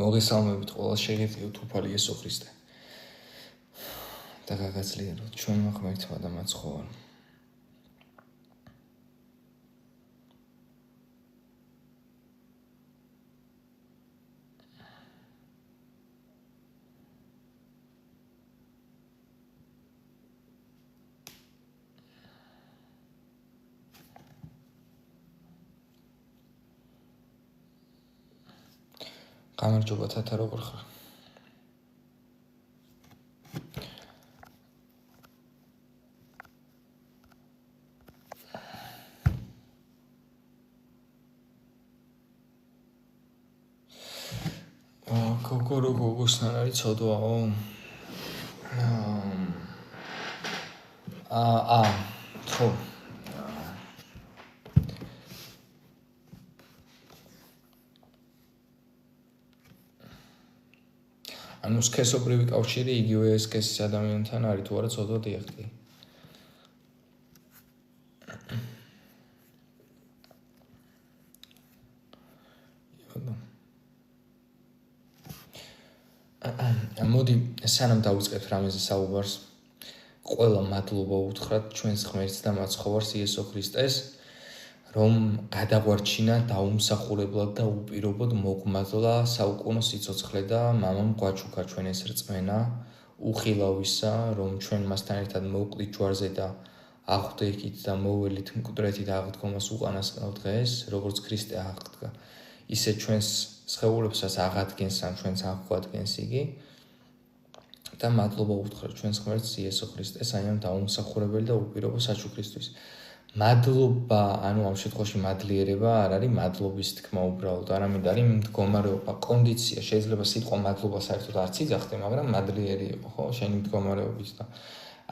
მოგესალმებით ყველას, შეგეწიოთ უფალი იესო ქრისტე და გაგაძლიეროთ ჩვენმა ღმერთმა და მაცხოვარმა. გამარჯობა თათა, როგორ ხარ? გოგოსთან არის ცოდვაო? ხო. ანუ სქესობრივი კავშირი იგივე სქესის ადამიანთან არის თუ არა ცოდვა დიახტი. მოდი სანამ დავიწყებთ რამეზე საუბარს, ყველა მადლობა უთხრათ ჩვენს ღმერთს და მაცხოვარს იესო ქრისტეს, რომ გადაგვარჩინა დაუმსახურებლად და უპირობოდ მოგმადლა საუკუნო სიცოცხლე და მამამ გვაჩუქა ჩვენ ეს რწმენა უხილავისა, რომ ჩვენ მასთან ერთად მოვკვდით ჯვარზე და აღვდექით და მოველით მკვდრეთით აღდგომას უკანასკნელ დღეს, როგორც ქრისტე აღდგა, ისე ჩვენს სხეულებსაც აღადგენს ან ჩვენს აღგვადგენს იგი. და მადლობა უთხრათ ჩვენს ღმერთს იესო ქრისტეს აი ამ დაუმსახურებელი და უპირობო საჩუქრისთვის. მადლობა, ანუ ამ შემთხვევაში მადლიერება არ არის მადლობის თქმა უბრალოდ, არამედ არის მდგომარეობა, კონდიცია. შეიძლება სიტყვა მადლობა საერთოდ არც იძახდე, მაგრამ მადლიერი იყო, ხო, შენი მდგომარეობის და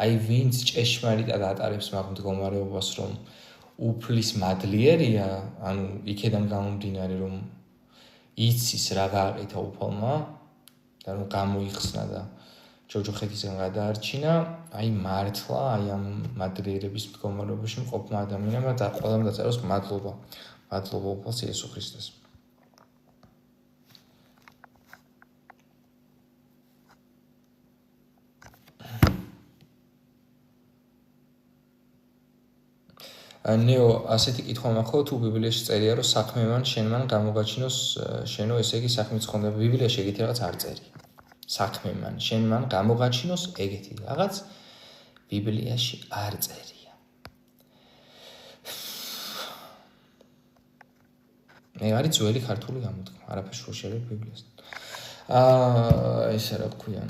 აი ვინც ჭეშმარიტად ატარებს მაგ მდგომარეობას, რომ უფლის მადლიერია, ანუ იქედან გამომდინარე, რომ იცის რა გააკეთა უფალმა და რომ გამოიხსნა და ჯოჯოხეთისგან გადაარჩინა, აი მართლა აი ამ მადლიერების მდგომარეობაში მყოფმა ადამიანმა და ყველამ დაწეროს მადლობა. მადლობა უფალს იესო ქრისტეს. ნეო, ასეთი კითხვა მაქვს, თუ ბიბლიაში წერია, რომ საქმე მან შენ მან გამოგაჩინოს შენო, ესე იგი საქმეც ხონდა. ბიბლიაში ეგეთი რაღაც არ წერია. საქმე მან შენ მან გამოგაჩინოს ეგეთი რაღაც ბიბლიაში არ წერია. მე არის ძველი ქართული გამოთქმა, არაფერს რო შეიძლება ბიბლიასთან. ესე რა ქვია.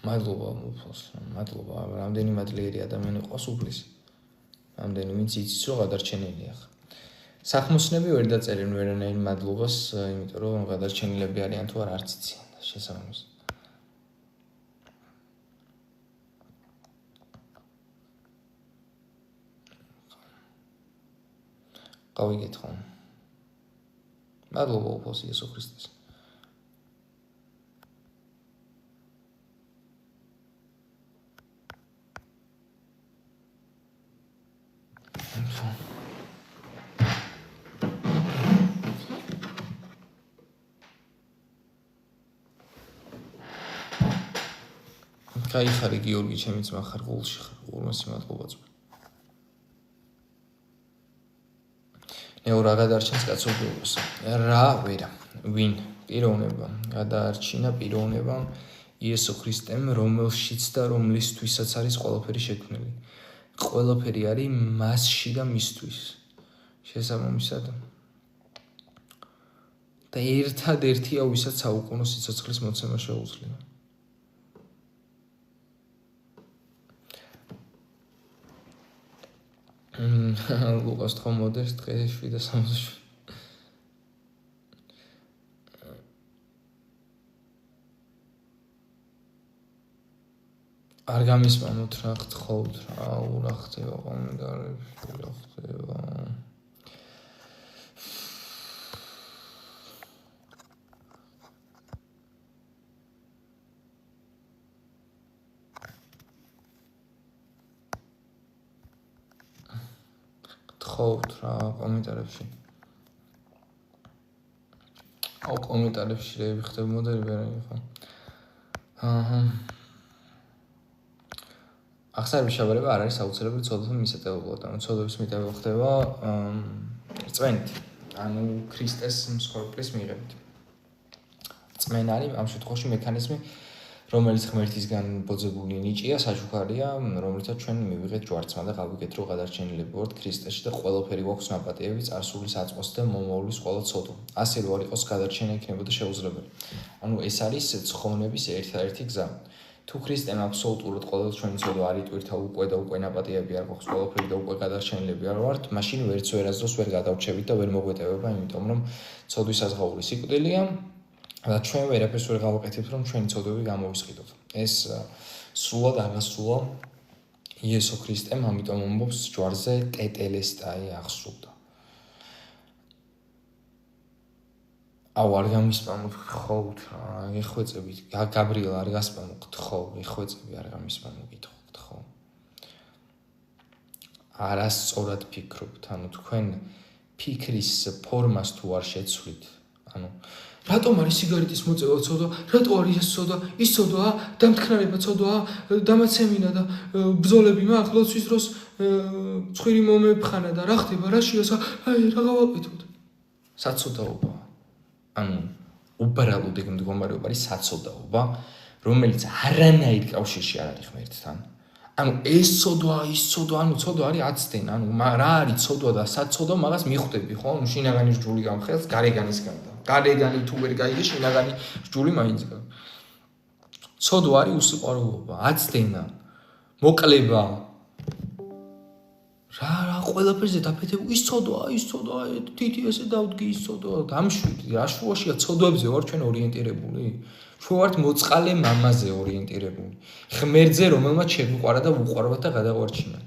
მადლობა უფალს, მადლობა, რამდენი მადლიერი ადამიანი ყავს უფლის. რამდენი ვინც იცის რომ გადარჩენილია. საქმოსნები ვერ დაწერენ ვერანაირ მადლობას, იმიტომ რომ გადარჩენილები არიან თუ არა არც იციან შესაბამისად. გავიგეთ ხო? მადლობა უფალს იესო ქრისტეს. გაიხარი გიორგი, ჩემიც მახარ გულში ხარ, ულმესი მადლობა ძმა. ნეო რა გადარჩენს კაცობრიობას? რა ვერა, ვინ? პიროვნება, გადაარჩინა პიროვნება იესო ქრისტემ, რომელშიც და რომლისთვისაც არის ყველაფერი შექმნილი. ყველაფერი არის მასში და მისთვის. შესაბამისად და ერთადერთია, ვისაც საუკუნო სიცოცხლის მოცემა შეუძლია. ლუკას თქო მოდეს დღეს 7:67. არ გამისმანოთ რა გთხოვთ რა რა ხდება კომენტარებში რა ხდება გთხოვთ რა კომენტარებში აუ კომენტარებში რეები ხდება მოდერი ვერანი ხო აჰა ახსარების შევარება არ არის აუცილებელი ცოდვათა მისატევებლად. ანუ ცოდვების მიტევა ხდება წვენით. ანუ ქრისტეს მსხვერპლის მიღებით. წმენა არის ამ შემთხვევაში მექანიზმი, რომელიც ღმერთისგან ბოძებული ნიჭია, საჩუქარია, რომელიცაც ჩვენ მივიღეთ ჯვარცმა და გავიგეთ, რომ გადარჩენილები ვართ ქრისტეში და ყველაფერი გვაქვს ნაპატიები, წარსული საწყოსი და მომავლის ყველა ცოდვა. ასე რომ არ იყოს გადარჩენა იქნებოდა შეუძლებელი. ანუ ეს არის ცხოვნების ერთადერთი გზა. თუ ქრისტემ აბსოლუტურად ყოველ ჩვენი ცოდვა არ იტვირთა უკვე და უკვე ნაპატიები არ გვაქვს ყველაფერი და უკვე გადარჩენილები არ ვართ, მაშინ ვერც ვერასდროს ვერ გადავრჩებით და ვერ მოგვეტევება, იმიტომ რომ ცოდვის საზღაური სიკვდილია და ჩვენ ვერაფერს ვერ გავაკეთებთ, რომ ჩვენი ცოდვები გამოვისყიდოთ. ეს სულად აღასრულა იესო ქრისტემ, ამიტომ ამბობს ჯვარზე ტეტელესტაი აღსრულდა. აუ არ გამისპამოთ გთხოვთ რა ეხვეწებით გაბრიელ არ გასპამო გთხოვ ეხვეწები არ გამისპამო გთხოვ არასწორად ფიქრობთ ანუ თქვენ ფიქრის ფორმას თუ არ შეცვლით ანუ რატომ არის სიგარეტის მოწევა ცოდვა რატო არის ეს ცოდვა ის ცოდვაა დამთქნარება ცოდვაა დამაცემინა და ბრძოლები მაქვს ლოცვის დროს ცხვირი მომეფხანა და რა ხდება რა შეასა აი რა გავაკეთოთ საცოდაობა ანუ უბრალოდ ეგ მდგომარეობა არის საცოდაობა, რომელიც არანაირ კავშირში არ არის ღმერთთან. ანუ ეს ცოდვა, ის ცოდვა, ანუ ცოდვა არის აცდენ, ანუ რა არის ცოდვა და საცოდვა, მაგას მიხვდები, ხო? ანუ შინაგანი სჯული გამხელს გარეგანისგან და გარეგანი თუ ვერ გაიგე, შინაგანი სჯული მაინც გა. ცოდვა არის უსიყვარულობა, აცდენა, მოკლება. რა ყველაფერზე დაფეთები ის ცოდვა თითი ესე დავდგი ის ცოდვა დამშვიდი რა შუაშია ცოდვებზე ვარ ჩვენ ორიენტირებული ჩვენ ვართ მოწყალე მამაზე ორიენტირებული ღმერთზე რომელმაც შეგვიყვარა და უყვარვათ და გადაგვარჩინა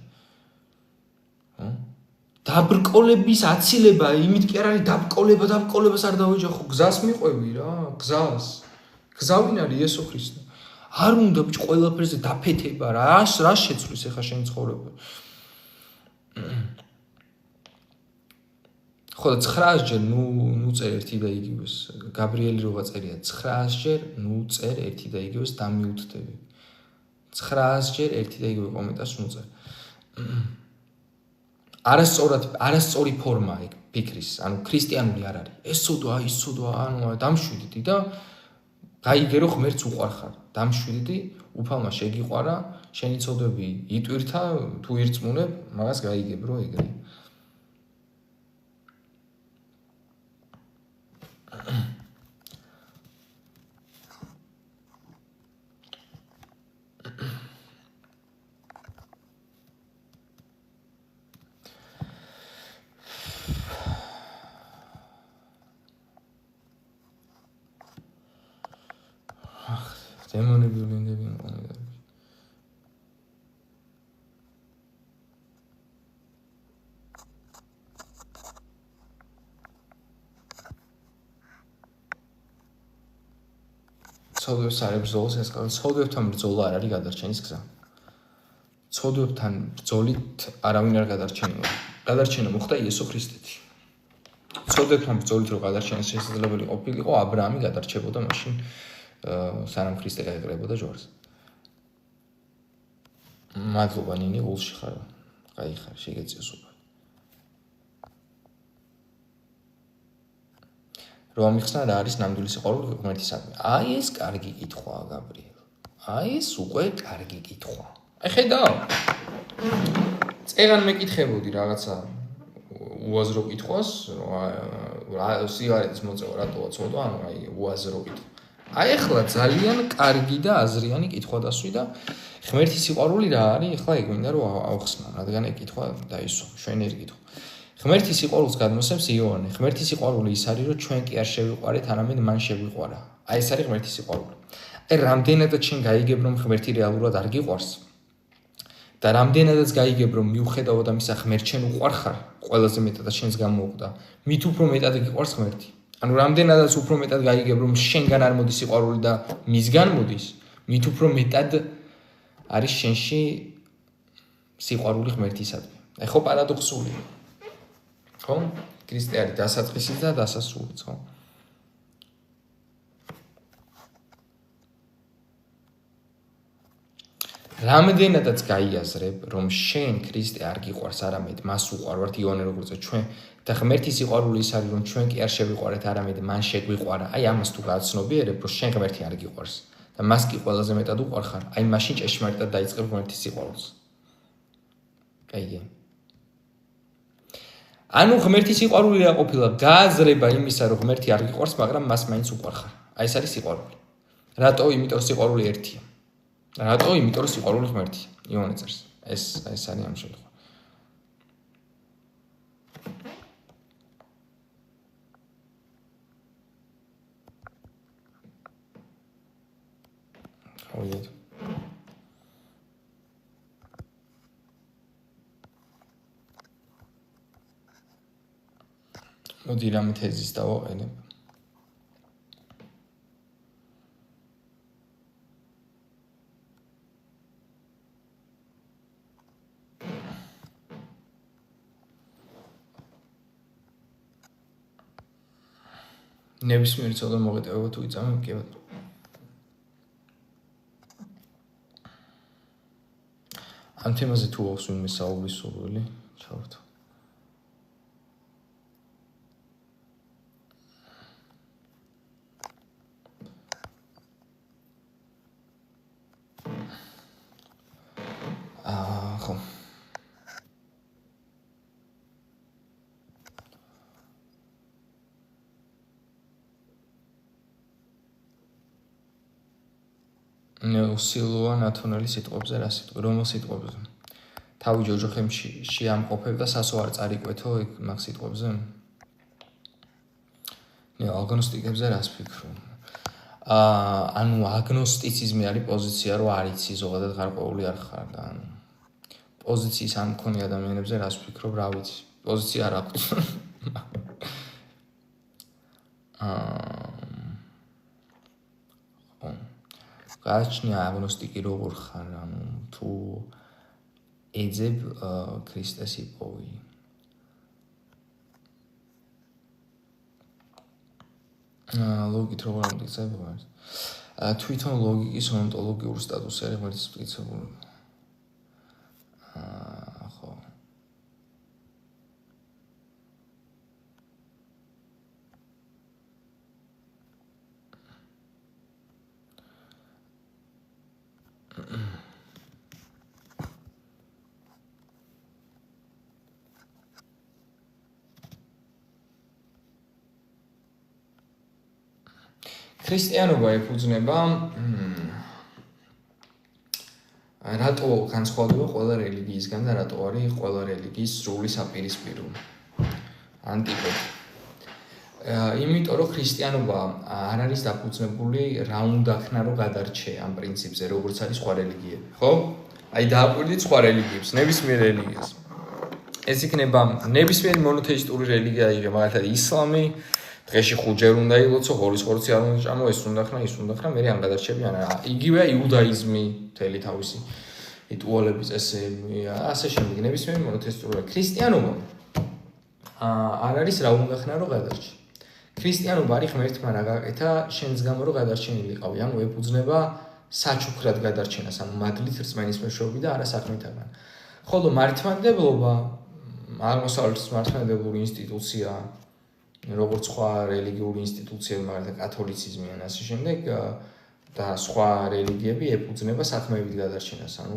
ხო დაბრკოლების აცილება იმით კი არ არის დაბრკოლებას არ დავეჯახო გზას მიყვები რა გზავინ არის იესო ქრისტე არ უნდა ბიჭ ყველაფერზე დაფეთება რა შეცვლის ახლა შენ ცხოვრება ხო 900-ჯერ ნუ წერ ერთი და იგივეს გაბრიელი როღა წერია 900-ჯერ ნუ წერ ერთი და იგივეს დამიუთდები 900-ჯერ ერთი და იგივე კომენტარს ნუ წერ არასწორი ფორმა ეგ ფიქრის ანუ ქრისტიანული არ არის ეს ცოდვა ის ცოდვა ანუ დამშვიდდი და გაიგე რომ ღმერთს უყვარ ხარ დამშვიდდი უფალმა შეგიყვარა შენი ცოდვები იტვირთა თუ ირწმუნებ მაგას გაიგებ რომ ეგრე დემონები ვლინდები კომენტარებში ცოდვებს არ ებრძოლოს ეს ყველა ცოდვებთან ბრძოლა არ არის გადარჩენის გზა ცოდვებთან ბრძოლით არავინ არ გადარჩენილა გადარჩენა მოხდა იესო ქრისტეში ცოდვებთან ბრძოლით რომ გადარჩენის შესაძლებელი ყოფილიყო აბრაამი გადარჩებოდა მაშინ სანამ ქრისტე გაეყრებოდა ჯვარს მადლობა ნინი გულში ხარ კაი ხარ შეგეწიოს უკვე რომ ამიხსნა რა არის ნამდვილი სიყვარული ღმერთისადმი აი ეს კარგი კითხვაა გაბრიელ აი ეს უკვე კარგი კითხვა აი ხედავ წეგან მეკითხებოდი რაღაცა უაზრო კითხვას რა სიგარეტის მოწევა რატოა ცოდვა ანუ აი უაზრო კითხვა აი ახლა ძალიან კარგი და აზრიანი კითხვა დასვი და ღმერთის სიყვარული რა არის? ეხლა ეგ მინდა რომ ავხსნა, რადგან ეგ კითხვა დაისვა, ჩვენ ერთ კითხვა. ღმერთის სიყვარულს გადმოსცემს იოანე. ღმერთის სიყვარული ის არის, რომ ჩვენ კი არ შევიყვარეთ, არამედ მან შეგვიყვარა. აი ეს არის ღმერთის სიყვარული. აი რამდენადაც შენ გაიგებ, რომ ღმერთი რეალურად არ გიყვარს და რამდენადაც გაიგებ, რომ მიუხედავად ამისა ღმერთ შენ უყვარ ხარ, ყველაზე მეტად შენს გამოუყვდა, მით უფრო მეტად გიყვარს ღმერთი. ანუ რამდენადაც უფრო მეტად გაიგებ, რომ შენგან არ მოდის სიყვარული და მისგან მოდის, მით უფრო მეტად არის შენში სიყვარული ღმერთისადმი. აი ხო პარადოქსულია. ხო? ქრისტე არის დასაწყისიც და დასასრულიც, ხო? რამდენადაც გაიაზრებ, რომ შენ ქრისტე არ გიყვარს, არამედ მას უყვარვართ იოანე როგორც ჩვენ და ღმერთის სიყვარული ის არის, რომ ჩვენ კი არ შევიყვარეთ, არამედ მან შეგვიყვარა. აი ამას თუ გააცნობიერებ, რომ შენ ღმერთი არ გიყვარს და მას კი ყველაზე მეტად უყვარ ხარ, აი მაშინ ჭეშმარიტად დაიწყებ ღმერთის სიყვარულს. კაიგე. ანუ ღმერთის სიყვარული რა ყოფილა? გააზრება იმისა, რომ ღმერთი არ გიყვარს, მაგრამ მას მაინც უყვარ ხარ. აი ეს არის სიყვარული. რატო? იმიტომ რომ სიყვარული ერთია. რატო? იმიტომ რომ სიყვარული ღმერთია. იოანე წერს. ეს არის ამ შემთხვევაში. ოიეთ. მოდი რამე თეზის დავაყენებ. ნებისმიერი ცოდვა მოგეტევება თუ იწამებ, კი ბატონო. ამ თემაზე თუ აქვს ვინმე საუბრის სურვილი, ჩავერთო. ხო. ნეუსილოა ნათონელი სიტყვებზე რა სიტყვა, რომელ სიტყვებზე? თავი ჯოჯოხემში შეამყოფებ და სასო არ წარიკვეთო ეგ მაგ სიტყვებზე? ნე აგნოსტიკებზე რას ფიქრობ? ანუ აგნოსტიციზმი არის პოზიცია, რომ არ იცი ზოგადად გარკვეული არ ხარ და ანუ პოზიციის არ მქონი ადამიანებზე რას ფიქრობ, რა ვიცი. პოზიცია არ აქვს. გააჩნია აგნოსტიკი როგორ ხარ, ანუ თუ ეძებ ქრისტეს იპოვი. ლოგიკით როგორ ამტკიცებია? თვითონ ლოგიკის ონტოლოგიური სტატუსი არის ღმერთის მტკიცებული. ხო. ქრისტიანობა ეფუძნება რატო განსხვავდება ყველა რელიგიისგან და რატო არის ყველა რელიგიის სრული საპირისპირო ანტიპოდი. იმიტომ რომ ქრისტიანობა არ არის დაფუძნებული რა უნდა ქნა რომ გადარჩე ამ პრინციპზე, როგორც არის სხვა რელიგიები, ხო? აი დააკვირდით სხვა რელიგიებს, ნებისმიერ რელიგიას. ეს იქნება ნებისმიერი მონოთეისტური რელიგია იღე, მაგალითად ისლამი, დღეში 5 ჯერ უნდა ილოცო, ღორის ხორცი არ უნდა ჭამო, ეს უნდა ხნა, ის უნდა ხნა, მე ამ გადარჩებიან რა. იგივეა იუდაიზმი, მთელი თავისი რიტუალების წესები, ასე შემდეგ, ნებისმიერი მონოთეისტური. ქრისტიანობა არ არის რა უნდა ხნა რომ გადარჩე. ქრისტიანობა არის ღმერთმა რა გაკეთა შენს გამო რომ გადარჩენილიყავი, ანუ ეფუძნება საჩუქრად გადარჩენას, ანუ მადლით რწმენის მეშვეობით და არა საქმეთაგან. ხოლო მართლმადიდებლობა აღმოსავლეთის მართლმადიდებლური ინსტიტუცია, როგორც სხვა რელიგიური ინსტიტუციები, მაგალითად კათოლიციზმი ან ასე შემდეგ და სხვა რელიგიები ეფუძნება საქმეებით გადარჩენას, ანუ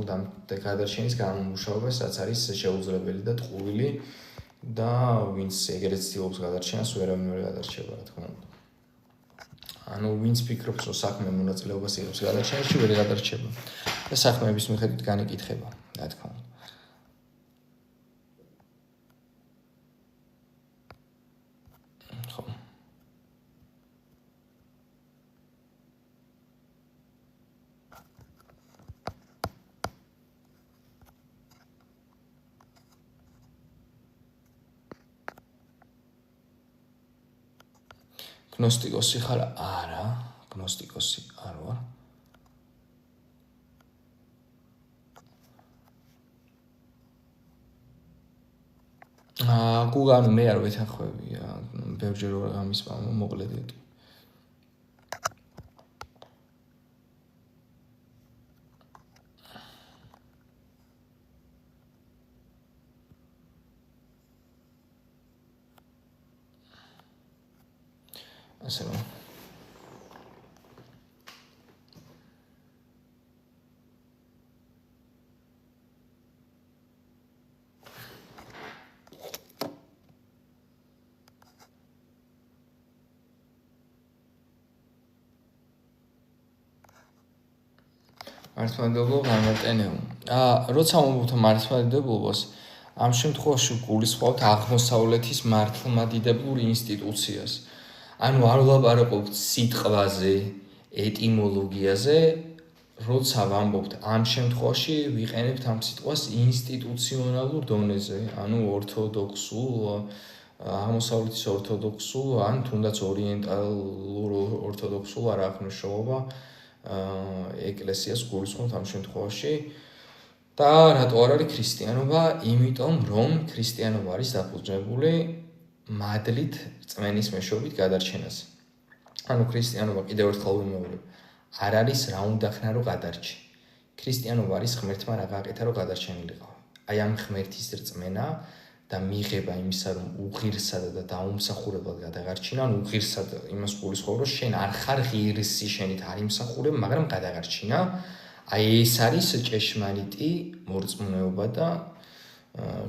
გადარჩენის გამომუშავებას, რაც არის შეუძლებელი და ტყუილი და ვინც ეგრეთ ცდილობს გადარჩენას, ვერავინ ვერ გადარჩება, რა თქმა უნდა. ანუ ვინც ფიქრობს, რომ საქმე მონაწილეობას იღებს გადარჩენაში, ვერ გადარჩება. და საქმეების მიხედვით განეკითხება, რა თქმა უნდა. ხო. გნოსტიკოსი ხარ? არა, გნოსტიკოსი არ ვარ. გუგანუ მე არ ვეთანხმები, ბევრჯერ ამის მოკლედით. ასე რომ მართლმადიდებლობა გამარტენეო. როცა მომბობთ მართლმადიდებლობას, ამ შემთხვევაში გულისხმობთ აღმოსავლეთის მართლმადიდებლურ ინსტიტუციას. ანუ არ ვლაპარაკობთ სიტყვაზე, ეტიმოლოგიაზე, როცა ვამბობთ ამ შემთხვევაში ვიყენებთ ამ სიტყვას ინსტიტუციონალურ დონეზე, ანუ ორთოდოქსულ, აღმოსავლეთის ორთოდოქსულ, ან თუნდაც ორიენტალურ ორთოდოქსულ არ აქვს მნიშვნელობა. ეკლესიას გულისხმობთ ამ შემთხვევაში და რატო არ არის ქრისტიანობა? იმიტომ რომ ქრისტიანობა არის დაფუძნებული მადლით რწმენის მეშვეობით გადარჩენაზე. ანუ ქრისტიანობა კიდევ ერთხელ ვიმეორებ, არ არის რა უნდა ხნა რომ გადარჩე. ქრისტიანობა არის ღმერთმა რა გააკეთა რომ გადარჩენილიყო. აი ამ ღმერთის რწმენა და მიღება იმისა რომ უღირსად და დაუმსახურებლად გადაგარჩინა, ანუ უღირსად იმას გულისხმობ რომ შენ არ ხარ ღირსი, შენით არ იმსახურებ, მაგრამ გადაგარჩინა. აი ეს არის ჭეშმარიტი მორწმუნეობა და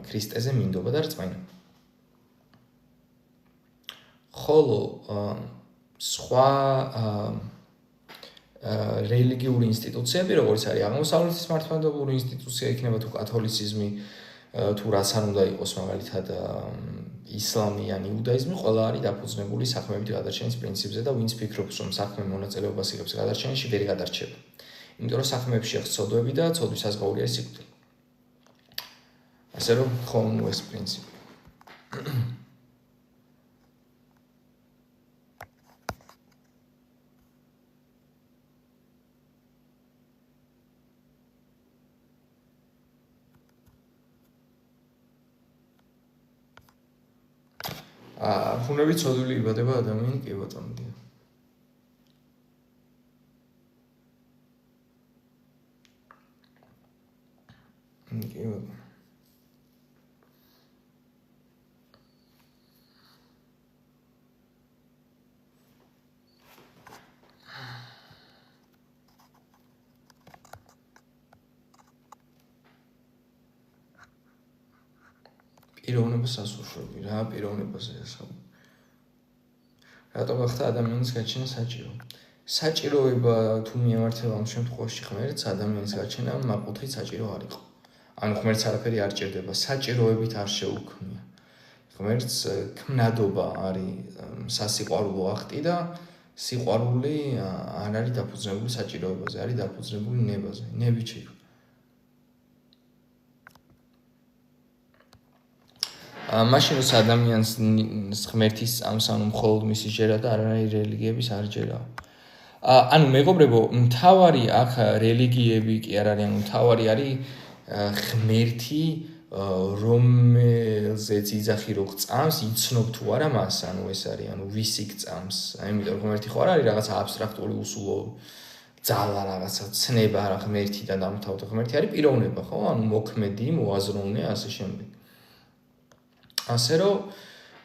ქრისტეზე მინდობა და რწმენა. ხოლო სხვა რელიგიური ინსტიტუციები, როგორც არის აღმოსავლეთის მართლმადიდებლური ინსტიტუცია, იქნება თუ კათოლიციზმი, თუ რაც არ უნდა იყოს მაგალითად ისლამი ან იუდაიზმი, ყველა არის დაფუძნებული საქმეებით გადარჩენის პრინციპზე და ვინც ფიქრობს, რომ საქმე მონაწილეობას იღებს გადარჩენაში, ვერ გადარჩება. იმიტომ რომ საქმეებში აქვს ცოდვები და ცოდვის საზღაური არის სიკვდილი. ასე რომ ხოლმე ეს პრინციპი. ფუნები ცოდვილი იბადება ადამიანი, კი ბატონო. კი ბატონო. პიროვნებას ასურვები რა, პიროვნებაზე ასაუბრებ. რატო გახდა ადამიანის გაჩენა საჭირო? საჭიროება თუ მიემართება ამ შემთხვევაში ღმერთს, ადამიანის გაჩენა მაყუთით საჭირო არ იყო. ანუ ღმერთს არაფერი არ ჭირდება, საჭიროებით არ შეუქმნია. ღმერთს ქმნადობა არის სასიყვარულო აქტი და სიყვარული არ არის დაფუძნებული საჭიროებაზე, არის დაფუძნებული ნებაზე, ნებით შეიქმნა. მაშინ როცა ადამიანს ღმერთის წამს, ანუ მხოლოდ მისი ჯერა და არანაირი რელიგიების არ ჯერა. ანუ მეგობრებო, მთავარი აქ რელიგიები კი არ არის, ანუ მთავარი არის ღმერთი, რომელზეც იძახი რო გწამს, იცნობ თუ არა მას, ანუ ეს არის, ანუ ვისი გწამს. იმიტომ რომ ღმერთი ხო არ არის რაღაცა აბსტრაქტული უსულო ძალა, რაღაცა ცნება რა ღმერთიდან დამთავრდა. ღმერთი არის პიროვნება, ხო? ანუ მოქმედი, მოაზროვნე, ასე შემდეგ. ასე რომ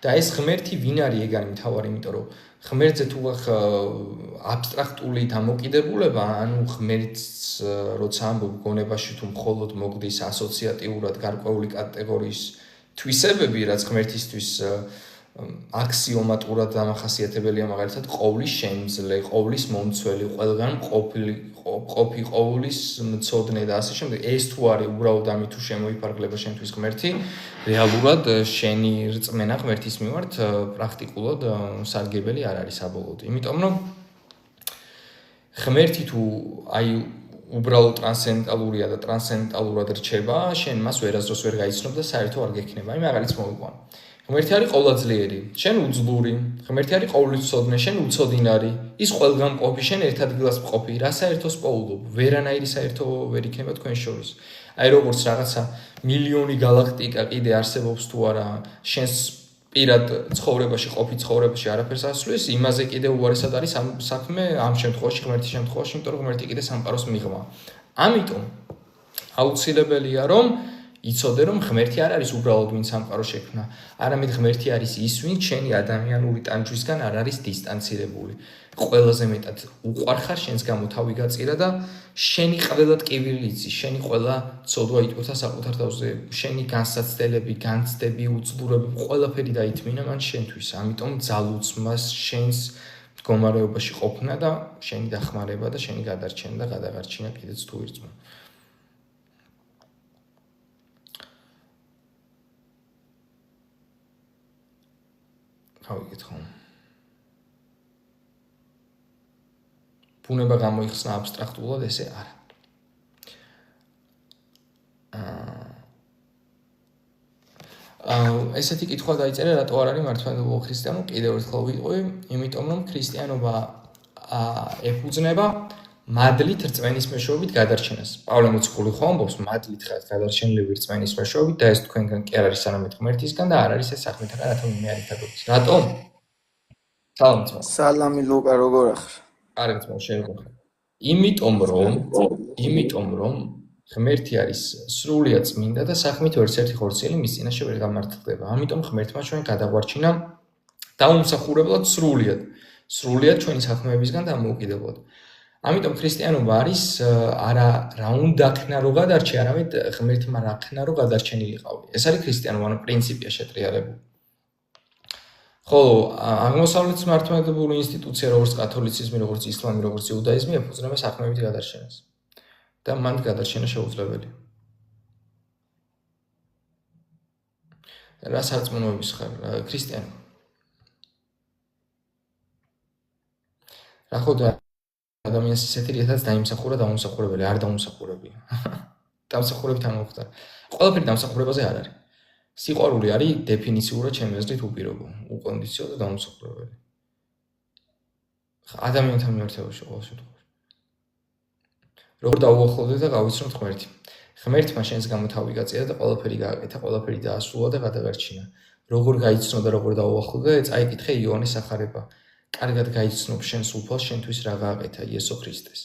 და ეს ღმერთი ვინ არის, ეგ არის მთავარი, იმიტომ რომ ღმერთზე თუ აბსტრაქტული დამოკიდებულება, ანუ ღმერთს როცა ამბობ გონებაში თუ მხოლოდ მოგდის ასოციატიურად გარკვეული კატეგორიის თვისებები, რაც ღმერთისთვის აქსიომატურად დამახასიათებელია მაგალითად ყოვლის შემძლე, ყოვლის მომცველი, ყველგან ყოფი ყოვლის მცოდნე და ასე შემდეგ. ეს თუ არის უბრალოდ ამით თუ შემოიფარგლება შენთვის ღმერთი, რეალურად შენი რწმენა ღმერთის მიმართ პრაქტიკულად სარგებელი არ არის საბოლოოდ. იმიტომ რომ ღმერთი თუ აი უბრალოდ ტრანსცენდენტალურია და ტრანსცენდენტალურად რჩება, შენ მას ვერასდროს ვერ გაიცნობ და საერთო არ გექნება. აი მაგალითს მოვიყვან. ღმერთი არის ყოვლადწლიერი, შენ უძლური, ღმერთი არის ყოვლისმცოდნე, შენ უცოდინარი, ის ყველგან მყოფი, შენ ერთ ადგილას მყოფი, რა საერთოს პოულობ, ვერანაირი საერთო ვერ იქნება თქვენ შორის. აი როგორც რაღაცა მილიონი galaktika კიდე არსებობს თუ არა, შენს პირად ცხოვრებაში, ყოფი ცხოვრებაში არაფერს ასვლის, იმაზე კიდე უარესად არის ამ საქმე ამ შემთხვევაში, ღმერთის შემთხვევაში, იმიტომ რომ ღმერთი კიდე სამყაროს მიღმა. ამიტომ აუცილებელია რომ იცოდე რომ ღმერთი არ არის უბრალოდ ვინც სამყარო შექმნა, არამედ ღმერთი არის ის ვინც შენი ადამიანური ტანჯვისგან არ არის დისტანცირებული. ყველაზე მეტად უყვარხარ შენს გამო თავი გაწირა და შენი ყველა ტკივილი იცი, შენი ყველა ცოდვა იტყოდა საკუთარ თავზე, შენი განსაცდელები, განცდები, უძლურები, ყველაფერი დაითმინა მან შენთვის. ამიტომ ძალუძმას შენს მდგომარეობაში ყოფნა და შენი დახმარება და შენი გადარჩენა და გადაღარჩენა კიდეც თუ ირწმუნ. გავიკითხო. ბუნება გამოიხსნა აბსტრაქტულად, ესე არა. ესეთი კითხვა დაიწერა, რატო არ არის მართლმადიდებლობა ქრისტიანობა? კიდევ ერთხელ ვიტყვი, იმიტომ რომ ქრისტიანობა ეფუძნება მადლით რწმენის მეშვეობით გადარჩენას. პავლე მოციქული ხო ამბობს, მადლით ხართ გადარჩენილები რწმენის მეშვეობით და ეს თქვენგან კი არ არის არამედ ღმერთისგან და არ არის ეს საქმეთაგან, რათა მე არ ითაგობის. რატომ? სალამი ლუკა, როგორ ახარ? კარგად მოშერება. იმიტომ რომ ღმერთი არის სრულიად წმინდა და საქმით ვერცერთი ხორციელი მის წინაშე ვერ გამართლდება. ამიტომ ღმერთმა ჩვენ გადაგვარჩინა დაუმსახურებლად სრულიად ჩვენი საქმეებისგან დამოუკიდებლად. ამიტომ ქრისტიანობა არის არა რა უნდა ხნა რო გადარჩე, არამედ ღმერთმა რა ხნა რო გადარჩენილიყავი. ეს არის ქრისტიანობა, ანუ პრინციპია შეტრიალებული. ხოლო აღმოსავლეთის მართლმადიდებლური ინსტიტუცია, როგორც კათოლიციზმი, როგორც ისლამი, როგორც იუდაიზმი, ეფუძნება საქმეებით გადარჩენას. და მან გადარჩენა შეუძლებელია. რა სარწმუნოების ხარ? ქრისტიანობა. რა ხოდა ადამიანს ისეთი რითაც დაიმსახურა დაუმსახურებელი, არ დაუმსახურებია. დამსახურებით არ მოხდა. ყველაფერი დამსახურებაზე არ არის. სიყვარული არის დეფინიციურად ჩემი აზრით უპირობო, უკონდიციონო და დაუმსახურებელი. ადამიანთან მიმართებაში ყოველ შემთხვევაში. როგორ დაუახლოვდე და გავიცნობ ღმერთი. ღმერთმა შენს გამო თავი გაწირა და ყველაფერი გააკეთა, ყველაფერი დაასრულა და გადაგარჩინა. როგორ გაიცნო და როგორ დაუახლოვდე, წაიკითხე იოანეს სახარება. კარგად გაიცნობ შენ სულფას, შენთვის რა გააკეთა იესო ქრისტეს.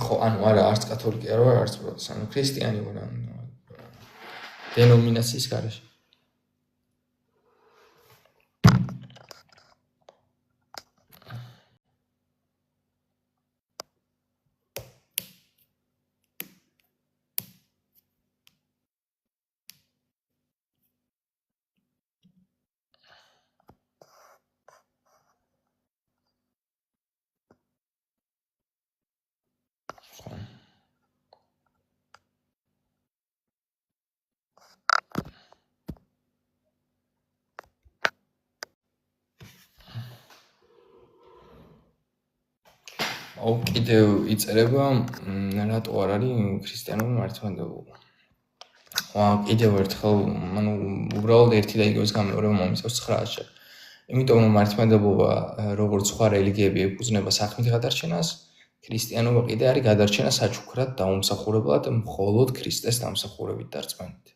ხო, ანუ არა, არც კათოლიკე არ ვარ, არც პროტესტანტი, ანუ ქრისტიანი ვარ, დენომინაციის გარეშე. კიდევ იწერება, რატო არ არის ქრისტიანობა მართლმადიდებლობა. კიდევ ერთხელ, ანუ უბრალოდ ერთი და იგივეს გამეორება მომიწევს 9-ში. იმიტომ რომ მართლმადიდებლობა, როგორც სხვა რელიგიები ეფუძნება საქმით გადარჩენას, ქრისტიანობა კიდე არის გადარჩენა საჩუქრად დაუმსახურებლად მხოლოდ ქრისტეს დამსახურებით და რწმენით.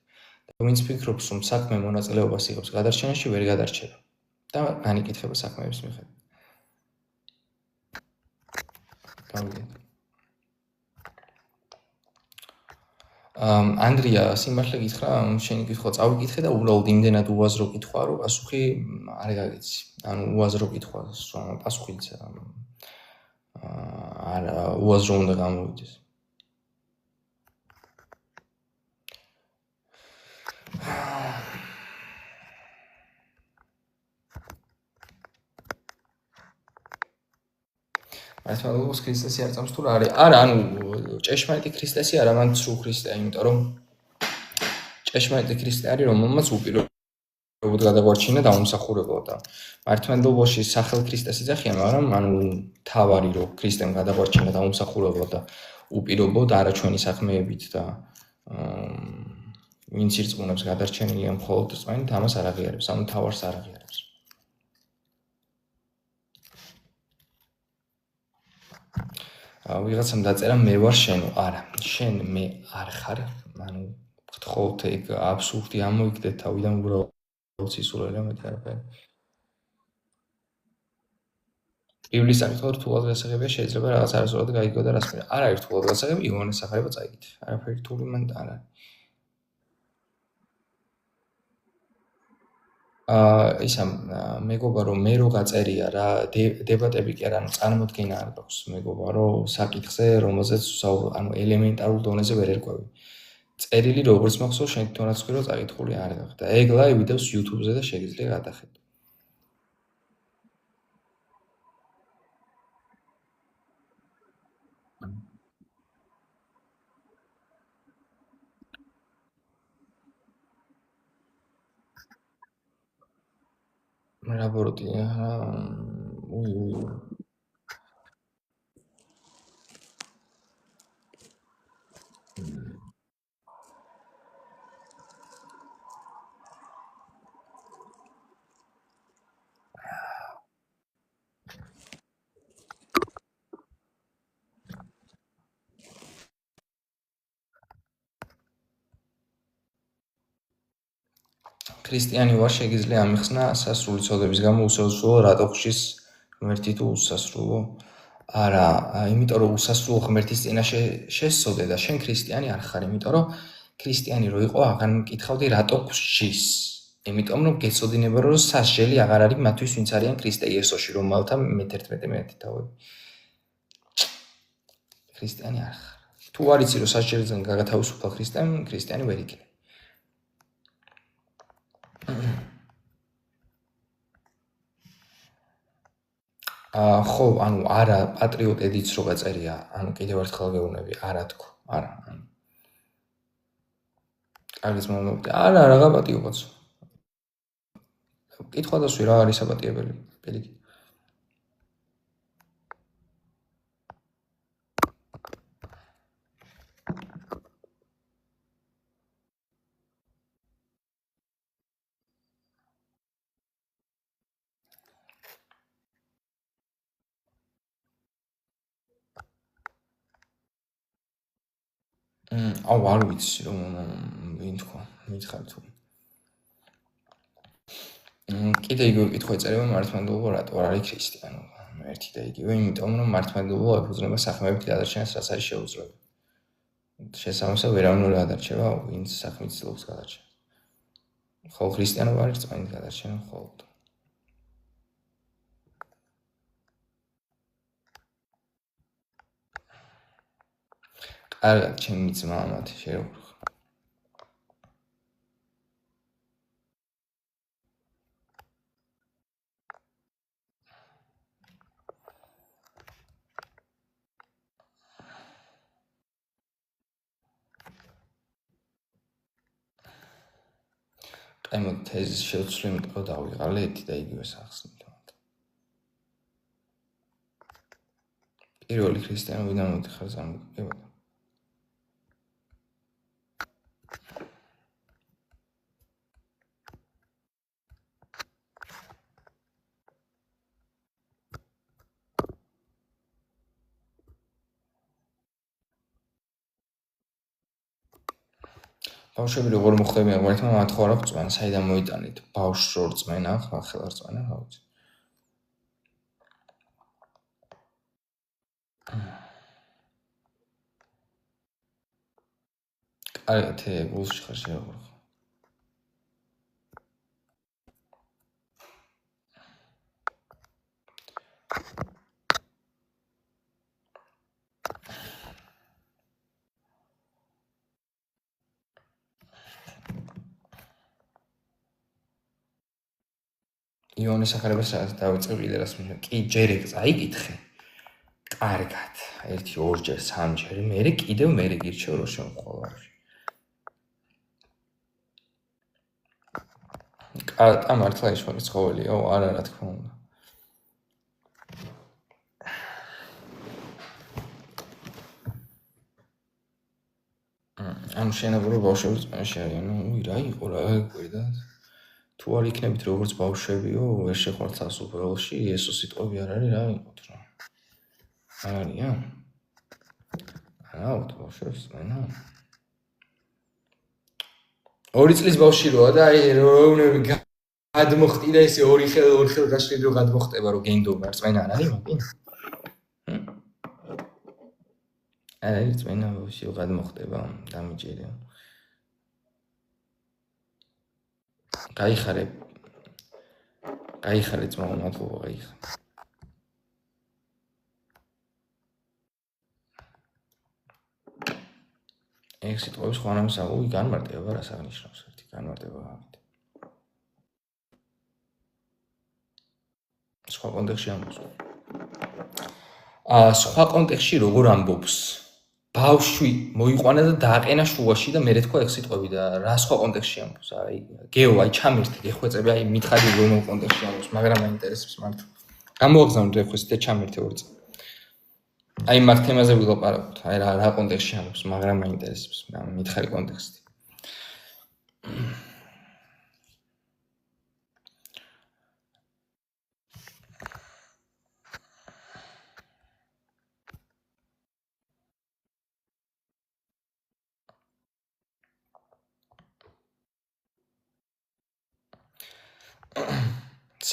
და ვინც ფიქრობს, რომ საქმე მონაწილეობას იღებს გადარჩენაში, ვერ გადარჩება და განიკითხება საქმეების მიხედვით. ანდრია სიმართლე გითხრა, შენი კითხვა წავიკითხე და უბრალოდ იმდენად უაზრო კითხვა, რომ პასუხი არ გაგიცი. ანუ უაზრო კითხვა, პასუხიც არა უაზრო უნდა გამოვიდეს. მართლაც ქრისტესი არ წამს თუ რა არის? არა, ანუ ჭეშმარიტი ქრისტესი არა, მან ცრუ ქრისტეა, იმიტომ რომ ჭეშმარიტი ქრისტე არის, რომელმაც უპირობოდ გადაგვარჩინა დაუმსახურებლად და მართლმადიდებლობაში სახელ ქრისტეს იძახიან, მაგრამ ანუ თავარი რომ ქრისტემ გადაგვარჩინა დაუმსახურებლად და უპირობოდ არა ჩვენი საქმეებით და ვინც ირწმუნებს გადარჩენილია მხოლოდ რწმენით, ამას არ აღიარებს, ანუ თავარს არ აღიარებს. ვიღაცამ დაწერა მე ვარ შენო, არა, შენ მე არ ხარ, ანუ გთხოვთ ეგ აბსურდი ამოიგდეთ თავიდან უბრალოდ სისულელე მეტი არაფერი. ბიბლიის საკითხი რთულად გასაღებია, შეიძლება რაღაც არასწორად გაიგო და რას მინდა. არ არის რთულად გასაღები, იოანეს სახარება წაიგეთ. არაფერი რთული მან არ არის. ისა მეგობა რომ მე რო გაწერია რა დებატები კი არა, ანუ წარმოდგენა არ გაქვს მეგობა რომ საკითხზე რომელზეც ანუ ელემენტარულ დონეზე ვერ ერკვევი. წერილი როგორც მახსოვს შენ თვითონაც ხვი რომ წაკითხული არ გახდა. ეგ ლაივ ვიდეოს YouTube-ზე და შეგიძლია გადახედო. რა ბოროტია? უი. ქრისტიანი ვარ შეგიძლია ამიხსნა სასრული ცოდების გამო უსასრულო რატო ხშის ღმერთი თუ უსასრულო? არა, იმიტომ რომ უსასრულო ღმერთის წინაშე შესწოდე და შენ ქრისტიანი არ ხარ, იმიტომ რომ ქრისტიანი რო იყო აღარ მკითხავდი რატო ხშის. იმიტომ რომ გეცოდინება რომ სასჯელი აღარ არის მათთვის ვინც არიან ქრისტე იესოში, რომელთა მე-11 მე-10 თავები. ქრისტიანი არ ხარ. თუ არ იცი რომ სასჯელიდან გაგათავისუფალ ქრისტემ, ქრისტიანი ვერ იქნებ. ხო, ანუ არა პატრიოტედიც რო გაწერია, ანუ კიდევ ერთხელ გეუბნები, არა თქო, არა. კარგის მომენტი. არა, რაღა პატიობაც. კითხვა დასვი რა არის საპატიებელი, პირიქით. აუ არ ვიცი რომ ვინ თქვა, მითხარ თუ. კიდე იგივე კითხვა ეწერება მართლმადიდებლობა რატო არ არის ქრისტიანობა? ერთი და იგივე, იმიტომ რომ მართლმადიდებლობა ეფუძნება საქმეებით გადარჩენას, რაც არის შეუძლებელი. შესაბამისად ვერავინ არ გადარჩება, ვინც საქმით ცდილობს გადარჩენას. ხო, ქრისტიანობა არის რწმენით გადარჩენა მხოლოდ. კარგად, ჩემი ძმა მათი შეერუხა. აი თეზის შევცვლი, იმიტომ რომ დავიღალე ერთი და იგივე სახსნით. პირველი ქრისტიანობიდან მოდიხარ ზამბიკებად. ბავშვები როგორ მოხდებიან, ღმერთმა მათხოვარ აქვს რწმენა, საიდან მოიტანით? ბავშვს რო რწმენა აქვს, ხელა რწმენა, რა ვიცი. კარგად, გულში ხარ შეერუხა. იონეს ახალებას დავიწყე კიდე რას მინდა. კი, ჯერ ეგ წაიკითხე. კარგად. 1 2 ჯერ 3 ჯერ. მე კიდევ მე გირჩევ რომ შემოყოლა. კატა მართლა ისმის ცხოველიო, არა რა თქმა უნდა. ანუ შენაბურო ბავშვები წინაშე არიან, უი რა იყო რა გვერდად. თუ არ იქნებით როგორც ბავშვებიო, ვერ შეხვართ სასუფეველში, ესო სიტყვები არ არის რა იყოთ რა. არიან? აუთ ბავშვებს მენა. 2 წლის ბავშვი როა და აი როუნები გადმოხტი და ესე ორი ხელ გაშლილი რო გადმოხტება რო გენდობა, წმენა არ არის მაგინ? არა, ის წმენა ბავშვი გადმოხტება, დამიჯერე. გაიხარე ძმაო, მადლობა, გაიხარე. ეგ სიტყვების ხვანამ საგუი განმარტება რას აღნიშნავს ერთი განმარტება გავიგე. სხვა კონტექსტში ამბობს. სხვა კონტექსტში როგორ ამბობს? ბავშვი მოიყვანა და დააყენა შუაში და მე თქვა ეგ სიტყვები და რა სხვა კონტექსტში ამბობს? აი გეო, აი ჩამირთი, გეხვეწები, აი მითხარი რომელ კონტექსტში ამბობს, მაგრამ მაინტერესებს მართლა. გამოვაგზავნოთ ეგ ხეს და ჩამირთე 2 წელი. აი მაგ თემაზე ვილაპარაკოთ, აი რა კონტექსტში ამბობს, მაგრამ მაინტერესებს, მითხარი კონტექსტი.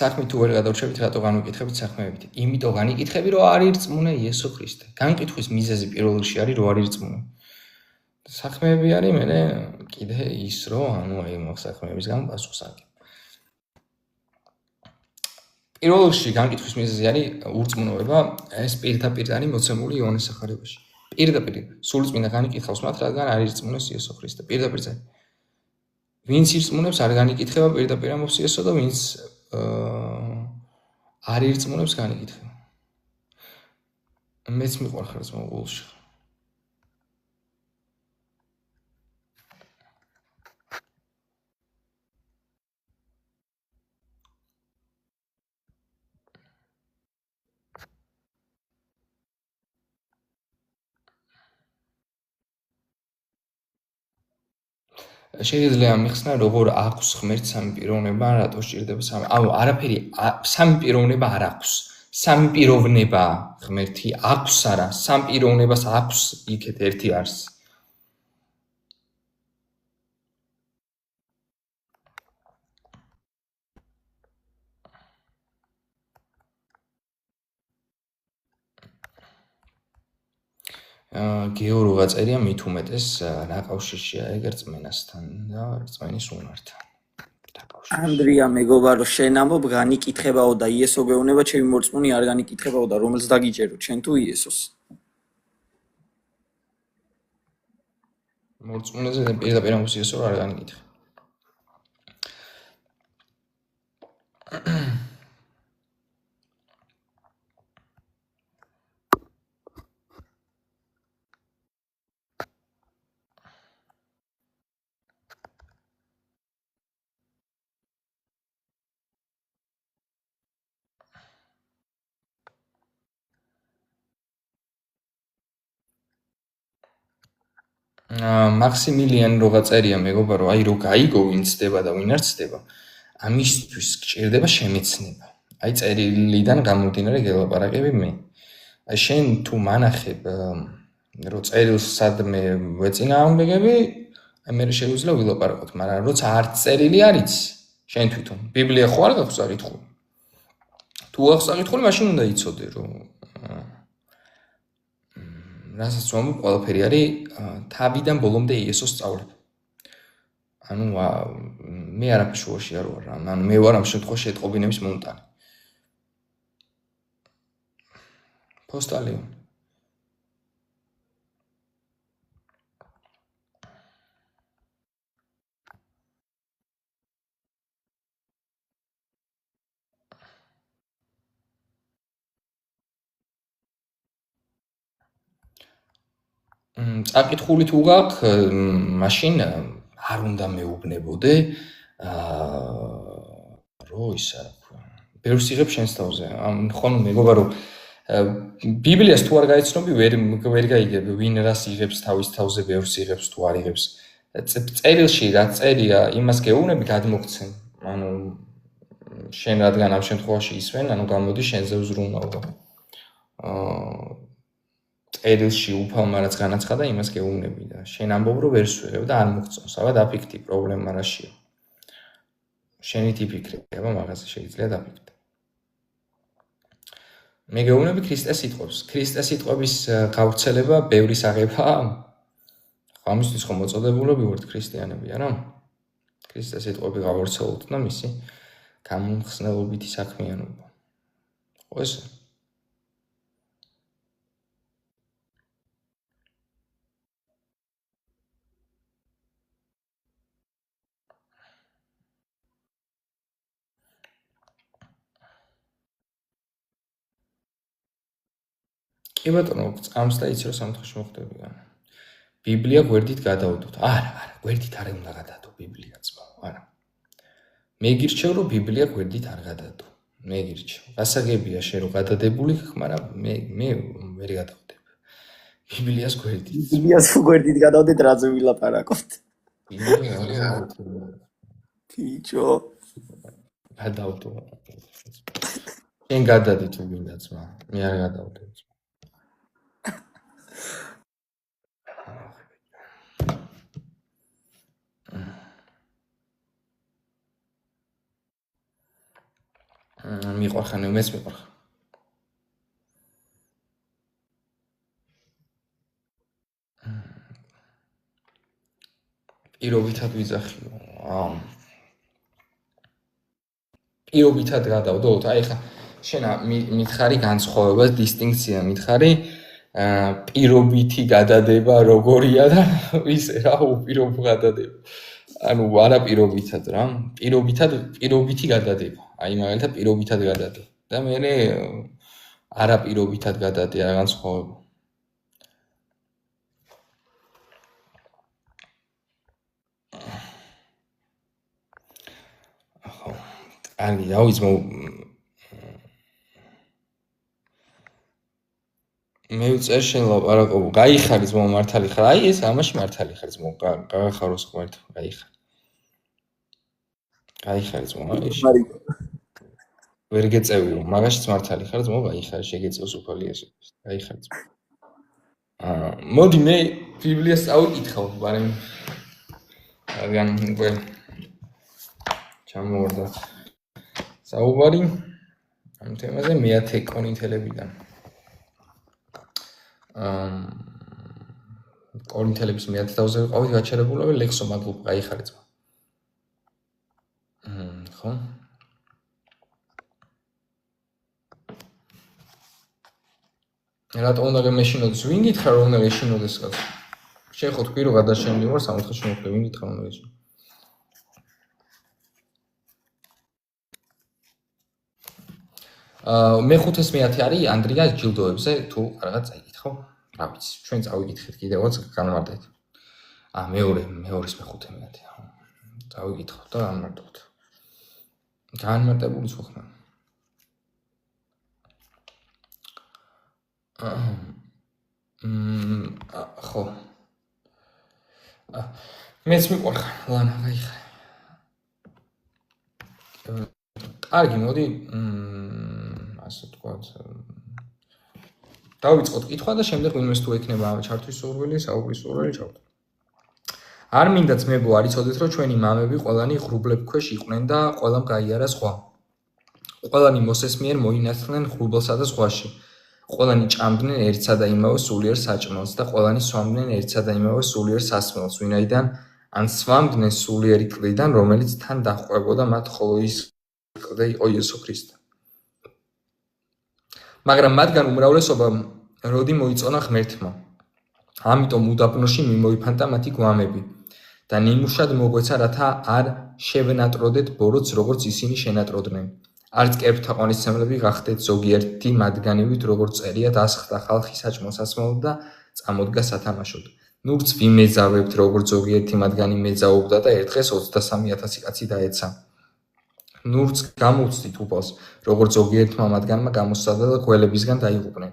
საქმე თუ ვერ გადავრჩებით, რატო განვიკითხებით საქმეებით? იმიტომ განიკითხები, რომ არ ირწმუნე იესო ქრისტე. განკითხვის მიზეზი პირველ რიგში არის, რომ არ ირწმუნე. საქმეები არის მე კიდე ის, რომ ანუ აი მაგ საქმეების გამო პასუხს აგებ. პირველ რიგში განკითხვის მიზეზი არის ურწმუნოება, ეს პირდაპირ არის მოცემული იონეს სახარებაში. პირდაპირ სულწმინდა განიკითხავს მათ, რადგან არ ირწმუნეს იესო ქრისტე. პირდაპირ წერია. ვინც ირწმუნებს, არ განიკითხება, პირდაპირ ამბობს იესო და ვინც არ ირწმუნებს განიკითხება. მეც მიყვარხარ ზმოულში. შეიძლება მიხსნა როგორ აქვს ღმერთს სამი პიროვნება, რატო სჭირდება სამი. არაფერი სამი პიროვნება არ აქვს. სამი პიროვნება ღმერთი აქვს არა, სამ პიროვნებას აქვს იქეთ ერთი არსი. გეო რა წერია მით უმეტეს რა კავშირშია ეგ რწმენასთან და რწმენის უნართან. ანდრია მეგობარო შენ ამბობ განიკითხებაო და იესო გეუბნება ჩემი მორწმუნე არ განიკითხებაო და რომელს დაგიჯერო ჩვენ თუ იესოს? მორწმუნეზე პირდაპირ ამბობს იესო არ განიკითხება. მაქსიმილიან როგორ წერია მეგობარო, აი რო გაიგო ვინ ცდება და ვინ არ ცდება, ამისთვის გჭირდება შემეცნება. აი წერილიდან გამომდინარე გელაპარაკები მე. აი შენ თუ მანახებ რო წერილს სადმე ვეწინააღმდეგები, აი მე შეგვიძლია ვილაპარაკოთ, მაგრამ როცა არც წერილი არის, შენ თვითონ ბიბლია ხო არ გაქვს საკითხული? თუ აქვს საკითხული, მაშინ უნდა იცოდე რომ რასაც ვამბობ, ყველაფერი არის თავიდან ბოლომდე იესოს სწავლება. ანუ მე არაფერ შუაში არ ვარ, ანუ მე ვარ ამ შემთხვევაში ეტყობინების მომტანი. პოსტალიო. წაკითხული თუ გაქვს, მაშინ არ უნდა მეუბნებოდე, რო ისა ბევრს იღებ შენს თავზე. ხომ მეგობრებო, რომ ბიბლიას თუ არ გაიცნობი, ვერ გაიგებ, ვინ რას იღებს თავის თავზე, ბევრს იღებს თუ არ იღებს. წერილში რა წერია, იმას გეუბნები გადმოგცემ. ანუ შენ რადგან ამ შემთხვევაში ისვენ, ანუ გამოდი შენზე ვზრუნავ. წერილში უფალმა რაც განაცხადა, იმას გეუბნები და შენ ამბობ, რომ ვერ სვიღებ და არ მოგწონს. აბა დაფიქრდი, პრობლემა რაშია. შენი თიფიქრება მაგაზე შეიძლება დაფიქრდე. მე გეუბნები ქრისტეს სიტყვებს. ქრისტეს სიტყვების გავრცელება ბევრი საღებაა. ამისთვის ხომ მოწოდებულები ვართ ქრისტიანები, არა? ქრისტეს სიტყვები გავავრცელოთ და მისი გამომხსნელობითი საქმიანობა. ხო ესე? კი ბატონო, წამს და იცი რომ სამთხეში მოხდებია. ბიბლია გვერდით გადავდოთ. არა, გვერდით არ უნდა გადადო ბიბლია ძმა, არა. მე გირჩევ რომ ბიბლია გვერდით არ გადადო. მე გირჩევ. გასაგებია შენ რომ გადადებული ხარ, მაგრამ მე ვერ გადავდებ. ბიბლიას გვერდით. ბიბლიას გვერდით გადავდეთ რაზე ვილაპარაკოთ. თიჭო. გადავდო. შენ გადადი თუ გინდა ძმა, მე არ გადავდებ. მიყვარხარ, მეც მიყვარხარ. პირობითად ვიძახიო. პირობითად გადავდოთ. აი ხა შენ მითხარი განსხვავებას, დისტინქცია მითხარი, პირობითი გადადება როგორია და ისე რა უპირობო გადადება. ანუ არა პირობითად რა, პირობითი გადადება. აი მაგალითად პირობითად გადადე და მე არა პირობითად გადადე რა განსხვავება. ხო, კარგი, დავიძმო. მე ვწერ შენ ლაპარაკობ, გაიხარი ძმო მართალი ხარ. აი ეს ამაში მართალი ხარ ძმო, გაღახაროს ხმართ, გაიხარი. გაიხარი ძმო, ვერ გეწევი, მაგაშიც მართალი ხარ ძმო, გაიხარი, შეგეწევს უფალი ესე. გაიხარი ძმო. მოდი მე ბიბლიას წავიკითხავ, მაგრამ რადგან უკვე ჩამოვარდა საუბარი ამ თემაზე მეათე კორინთელებიდან. კორინთელების მეათე თავზე ვიყავით გაჩერებულები, ლექსო მადლობა, გაიხარი ძმო. ხო? რატომ უნდა გემეშინოდეს? ვინ გითხრა რომ უნდა გეშინოდეს კაც? შენ ხო თქვი რომ გადაშენილი ვარ სამოთხეში მოხდა, ვინ გითხრა უნდა გეშინო? მე-5 მეათე არის ანდრია ჯილდოებზე თუ რაღაც წაიკითხო. რა ვიცი, ჩვენ წავიკითხეთ კიდევაც განმარტეთ. მეორის მე-5 მეათე. წავიკითხოთ და განმარტოთ. განმარტებული ხოხმა. ხო. მეც მიყვარხარ, ლანა, გაიხარე. კარგი, მოდი, ასე თქვათ. დავიწყოთ კითხვა და შემდეგ ვინმეს თუ ექნება ჩართვის სურვილი, საუბრის სურვილი ჩავთ. არ მინდა ძმებო, არ იცოდეთ რომ ჩვენი მამები ყველანი ღრუბლებ ქვეშ იყვნენ და ყველამ გაიარა ზღვა. ყველანი მოსეს მიერ მოინათლნენ ღრუბელსა და ზღვაში. ყველანი ჭამდნენ ერთსა და იმავე სულიერ საჭმელს და ყველანი სვამდნენ ერთსა და იმავე სულიერ სასმელს, ვინაიდან ან სვამდნენ სულიერი კლდიდან, რომელიც თან დაჰყვებოდა მათ, ხოლო ის კლდე იყო იესო ქრისტე. მაგრამ მათგან უმრავლესობამ როდი მოიწონა ღმერთმა. ამიტომ უდაბნოში მიმოიფანტა მათი გვამები და ნიმუშად მოგვეცა, რათა არ შევენატროდეთ ბოროტს, როგორც ისინი შენატროდნენ. არც კეფთაყვანისმცემლები გახდეთ, ზოგიერთი მათგანივით, როგორც წერიათ, ასხდა ხალხი საჭმელ-სასმელად და წამოდგა სათამაშოდ. ნურც ვიმეძავებთ, როგორც ზოგიერთი მათგანი მეძაობდა და ერთ დღეს 23,000 კაცი დაეცა. ნურც გამოვცდით უფალს, როგორც ზოგიერთმა მათგანმა გამოსცადა და გველებისგან დაიღუპნენ.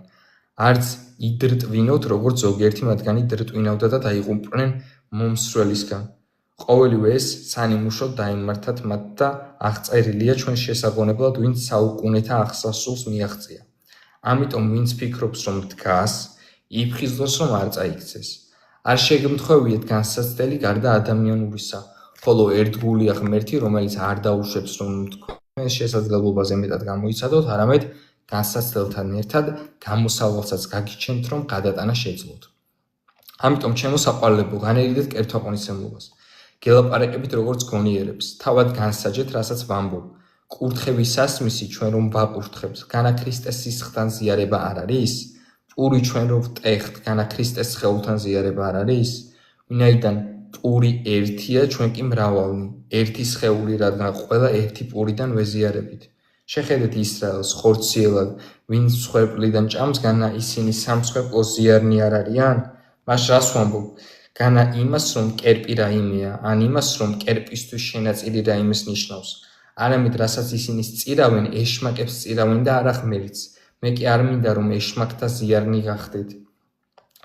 არც იდრტვინოთ, როგორც ზოგიერთი მათგანი დრტვინავდა და დაიღუპნენ მომსვლელისგან. ყოველივე ეს სანიმუშოდ დაიმართათ მათ და აღწერილია ჩვენ შესაძონებლად, ვინც საუკუნეთა აღსასრულს მიაღწია. ამიტომ ვინც ფიქრობს, რომ დგას, იფხიზლოს, რომ არ წაიქცეს. არ შეგმთხვევიეთ განსაცდელი გარდა ადამიანურისა, ხოლო ერთგულია ღმერთი, რომელიც არ დაუშვებს, რომ თქვენ შესაძლებლობაზე მეტად გამოიცადოთ, არამედ განსაცდელთან ერთად გამოსავალსაც გაგიჩენთ, რომ გადატანა შეძლოთ. ამიტომ ჩემო საყვარლებო, განერიდეთ კერთვაყონისმლობას. გელაპარაკებით როგორც გონიერებს, თავად განსაჯეთ, რასაც ვამბობ. კურთხევის სასმისი ჩვენ რომ ვაკურთხებთ, განა ქრისტეს სისხლთან ზიარება არ არის? პური ჩვენ რომ ვტეხთ, განა ქრისტეს სხეულთან ზიარება არ არის? ვინაიდან პური ერთია, ჩვენ კი მრავალნი, ერთი სხეული, რადგან ყველა ერთი პურიდან ვეზიარებით. შეხედეთ ისრაელს ხორციელად, ვინც მსხვერპლიდან ჭამს, განა ისინი სამსხვერპლო ზიარნი არ არიან? მას რას ვამბობ? განა იმას, რომ კერპი რაიმეა, ან იმას, რომ კერპისთვის შენაწირი რაიმეს ნიშნავს. არამედ რასაც ისინი სწირავენ, ეშმაკებს სწირავენ და არა ღმერთს. მე კი არ მინდა, რომ ეშმაკთა ზიარნი გახდეთ.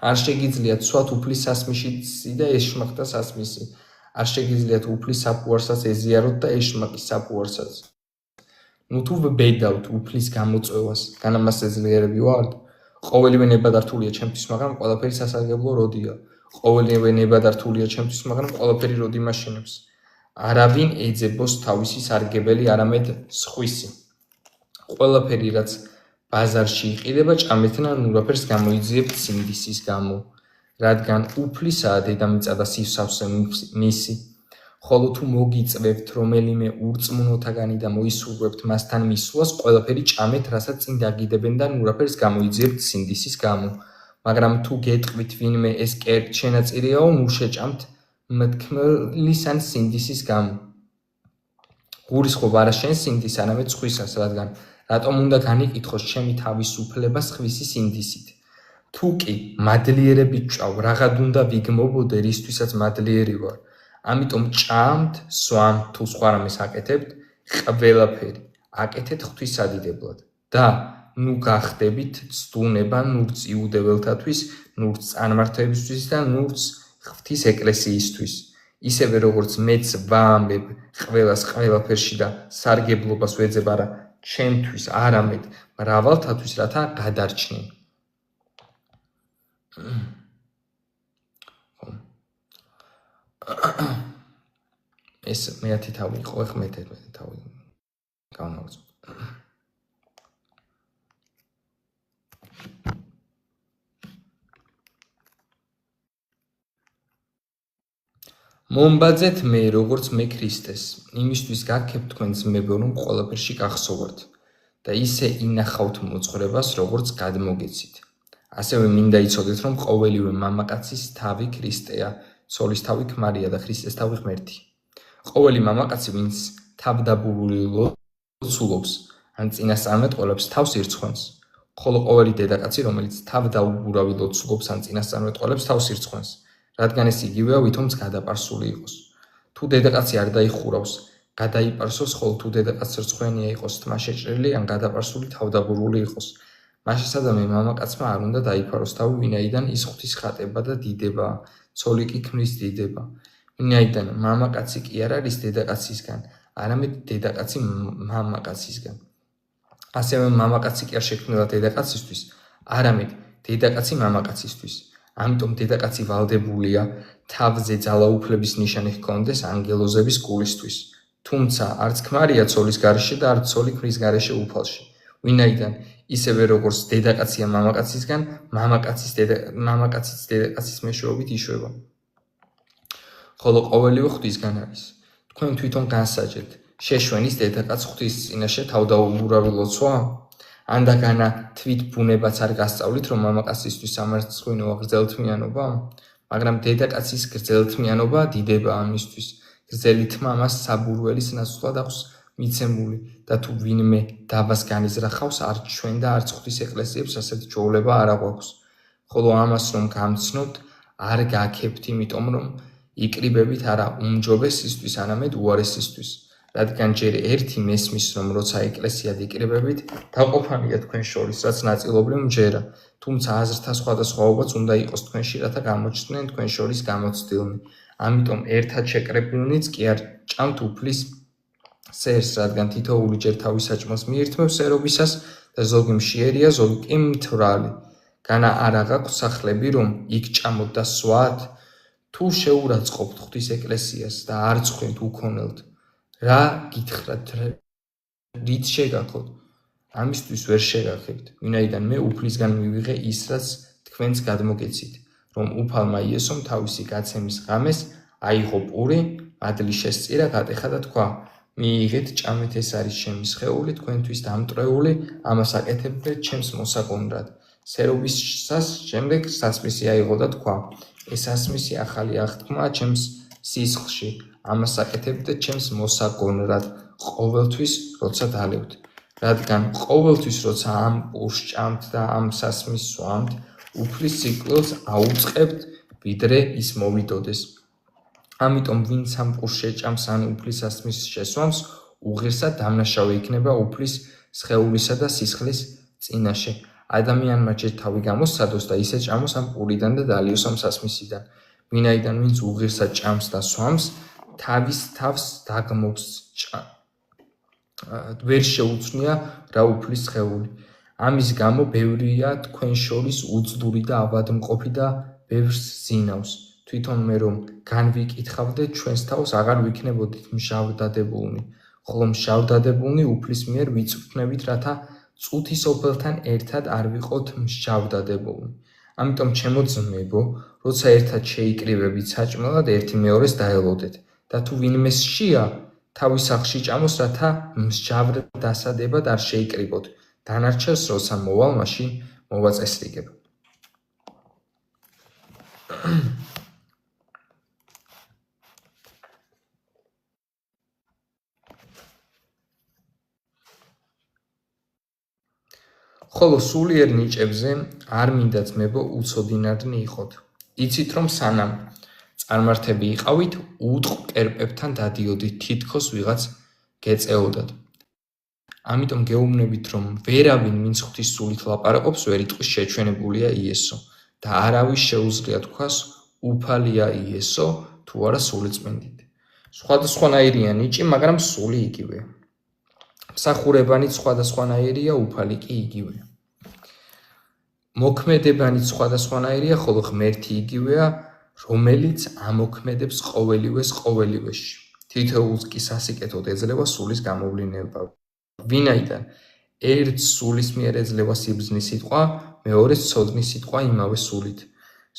არ შეგიძლიათ სვათ უფლის სასმისი და ეშმაკთა სასმისი. არ შეგიძლიათ უფლის საფუარსაც ეზიაროთ და ეშმაკის საფუარსაც. ნუ თუ ვბედავთ უფლის გამოწვევას, განა მას ეძლიერები ვართ? ყოველივე ნებადართულია ჩემთვის, მაგრამ ყველაფერი სასარგებლო როდია. ყოველივე ნებადართულია ჩემთვის, მაგრამ ყველაფერი როდი მაშინებს. არავინ ეძებოს თავისი სარგებელი, არამედ სხვისი. ყველაფერი, რაც ბაზარში იყიდება, ჭამეთნა ნურაფერს გამოიძიებთ სინდისის გამო, რადგან უფლისაა დედამიწა და სივსავსე მისი. ხოლო თუ მოგიწვევთ რომელიმე ურწმუნოთაგანი და მოისურვებთ მასთან მისვლას, ყველაფერი ჭამეთ, რასაც წინ დაგიდებენ და ნურაფერს გამოიძიებთ სინდისის გამო. მაგრამ თუ გეტყვით ვინმე ეს შენაწირიაო, ნუ შეჭამთ მთქმელის ან სინდისის გამო. გულისხმობ არა შენ სინდის, არამედ სხვისას, რადგან რატომ უნდა განიკითხოს ჩემი თავისუფლება სხვისი სინდისით? თუ კი მადლიერებით ჭავ, რაღაც უნდა ვიგმობოდე, რისთვისაც მადლიერი ვარ. ამიტომ ჭამთ, სვამთ, თუ სხვა რამეს აკეთებთ, ყველაფერი აკეთეთ ღვთისადიდებლად და ნუ გახდებით ცდუნება ნურც იუდეველთათვის, ნურც წარმართებისთვის და ნურც ღვთის ეკლესიისთვის. ისევე როგორც მეც ვაამბებ ყველას ყველაფერში და სარგებლობას ვეძებ არა ჩემთვის, არამედ მრავალთათვის, რათა გადარჩნენ. ეს მეათი თავი იყო, ეხლა მე-11 თავი განავწყვეტ. მომბაძეთ მე, როგორც მე ქრისტეს, იმისთვის გაქებთ თქვენ ძმებო, რომ ყველაფერში გახსოვართ და ისე ინახავთ მოძღვრებას, როგორც გადმოგეცით. ასევე მინდა იცოდეთ, რომ ყოველივე მამაკაცის თავი ქრისტეა, ცოლის თავი ქმარია და ქრისტეს თავი ღმერთი. ყოველი მამაკაცი, ვინც თავდაბურული ლოცულობს, ან წინასწარმეტყველებს, თავს ირცხვენს, ხოლო ყოველი დედაკაცი, რომელიც თავდაუბურავი ლოცულობს, ან წინასწარმეტყველებს, თავს ირცხვენს. რადგან ეს იგივეა, ვითომც გადაპარსული იყოს. თუ დედაკაცი არ დაიხურავს, გადაიპარსოს, ხოლო თუ დედაკაცი რცხვენია იყოს, თმა შეჭრილი, ან გადაპარსული თავდაბურული იყოს. მაშასადამე მამაკაცმა არ უნდა დაიფაროს თავი, ვინაიდან ის ღვთის ხატება და დიდებაა, ცოლი კი ქმრის დიდება. ვინაიდან მამაკაცი კი არ არის დედაკაცისგან, არამედ დედაკაცი მამაკაცისგან. ასევე მამაკაცი კი არ შექმნილა დედაკაცისთვის, არამედ დედაკაცი მამაკაცისთვის. ამიტომ დედაკაცი ვალდებულია თავზე ძალაუფლების ნიშანი ჰქონდეს ანგელოზების გულისთვის. თუმცა არც ქმარია ცოლის გარეშე და არც ცოლი ქმრის გარეშე უფალში. ვინაიდან ისევე როგორც დედაკაცია მამაკაცისგან, მამაკაციც დედაკაცის მეშვეობით იშვება. ხოლო ყოველივე ღვთისგან არის. თქვენ თვითონ განსაჯეთ, შეშვენის დედაკაც ღვთის წინაშე თავდაუბურავი ლოცვა? ანდა განა თვით ბუნებაც არ გასწავლით, რომ მამაკაცისთვის სამარცხვინოა გრძელთმიანობა, მაგრამ დედაკაცის გრძელთმიანობა დიდებაა მისთვის. გრძელი თმა მას საბურველის ნაცვლად აქვს მიცემული და თუ ვინმე დავას განიზრახავს, არც ჩვენ და არც ღვთის ეკლესიებს ასეთი ჩვეულება არ აღვაქვს. ხოლო ამას რომ გამცნობთ, არ გაქებთ, იმიტომ რომ იკრიბებით არა უმჯობესისთვის, არამედ უარესისთვის. რადგან ჯერ ერთი მესმის, რომ როცა ეკლესიად იკრიბებით, დაყოფანია თქვენ შორის, რაც ნაწილობრივ მჯერა, თუმცა აზრთა სხვადასხვაობაც უნდა იყოს თქვენში, რათა გამოჩნდნენ თქვენ შორის გამოცდილნი. ამიტომ ერთად შეკრებილნიც კი არ ჭამთ უფლის სერს, რადგან თითოეული ჯერ თავის საჭმელს მიირთმევს სერობისას და ზოგი მშიერია, ზოგი კი მთვრალი. განა არ აღაქვთ სახლები, რომ იქ ჭამოთ და სვათ? თუ შეურაცხყოფთ ღვთის ეკლესიას და არ წხვენთ უქონელთ, რა გითხრათ, რით შეგაქოთ? ამისთვის ვერ შეგახებთ, ვინაიდან მე უფლისგან მივიღე ის, რაც თქვენც გადმოგეცით, რომ უფალმა იესომ თავისი გაცემის ღამეს აიღო პური, მადლი შესწირა, გატეხა და თქვა: მიიღეთ, ჭამეთ, ეს არის ჩემი სხეული, თქვენთვის დამტვრეული, ამას აკეთებდეთ ჩემს მოსაგონრად. სერობისას შემდეგ სასმისი აიღო და თქვა: ეს სასმისი ახალი აღთქმაა ჩემს სისხლში, ამას აკეთებდეთ ჩემს მოსაგონრად, ყოველთვის, როცა დალევთ. რადგან ყოველთვის, როცა ამ პურს ჭამთ და ამ სასმისს სვამთ, უფლის სიკვდილს აუწყებთ, ვიდრე ის მოვიდოდეს. ამიტომ ვინც ამ პურს შეჭამს ან უფლის სასმისს შესვამს, უღირსად დამნაშავე იქნება უფლის სხეულისა და სისხლის წინაშე. ადამიანმა ჯერ თავი გამოსცადოს და ისე ჭამოს ამ პურიდან და დალიოს ამ სასმისიდან. ვინაიდან ვინც უღირსად ჭამს და სვამს, თავის თავს დაგმობს, ვერ შეუცვნია რა უფლის სხეული. ამის გამო ბევრია თქვენ შორის უძლური და ავადმყოფი და ბევრს ზინავს. თვითონ მე რომ განვიკითხავდეთ, ჩვენს თავს აღარ ვიქნებოდით მჟავდადებულნი, ხოლო მჟავდადებულნი უფლის მიერ ვიწვრთნებით, რათა წუთისოფელთან ერთად არ ვიყოთ მჟავდადებულნი. ამიტომ ჩემო ძმებო, როცა ერთად შეიკრიბებით საჭმელად, ერთი მეორეს დაელოდეთ და თუ ვინმე სშია, თავის სახლში ჭამოს, რათა მსჯავრდასადებად არ შეიკრიბოთ. დანარჩენს, როცა მოვალ, მაშინ მოვაწესრიგებ. ხოლო სულიერ ნიჭებზე არ მინდა ძმებო უცოდინარნი იყოთ. იცით რომ სანამ წარმართები იყავით, უტყ კერპებთან დადიოდით, თითქოს ვიღაც გეწეოდათ. ამიტომ გეუბნებით, რომ ვერავინ ვინც ღვთის სულით ლაპარაკობს, ვერ იტყვის შეჩვენებულია იესო და არავის შეუძლია თქვას უფალია იესო, თუ არა სულიწმინდით. სხვადასხვანაირია ნიჭი, მაგრამ სული იგივეა. მსახურებანიც სხვადასხვანაირია, უფალი კი იგივეა. მოქმედებანიც სხვადასხვანაირია, ხოლო ღმერთი იგივეა, რომელიც ამოქმედებს ყოველივეში. თითოეულს კი სასიკეთოდ ეძლევა სულის გამოვლენა. ვინაიდან ერთს სულის მიერ ეძლევა სიბრძნის სიტყვა, მეორეს ცოდნის სიტყვა იმავე სულით.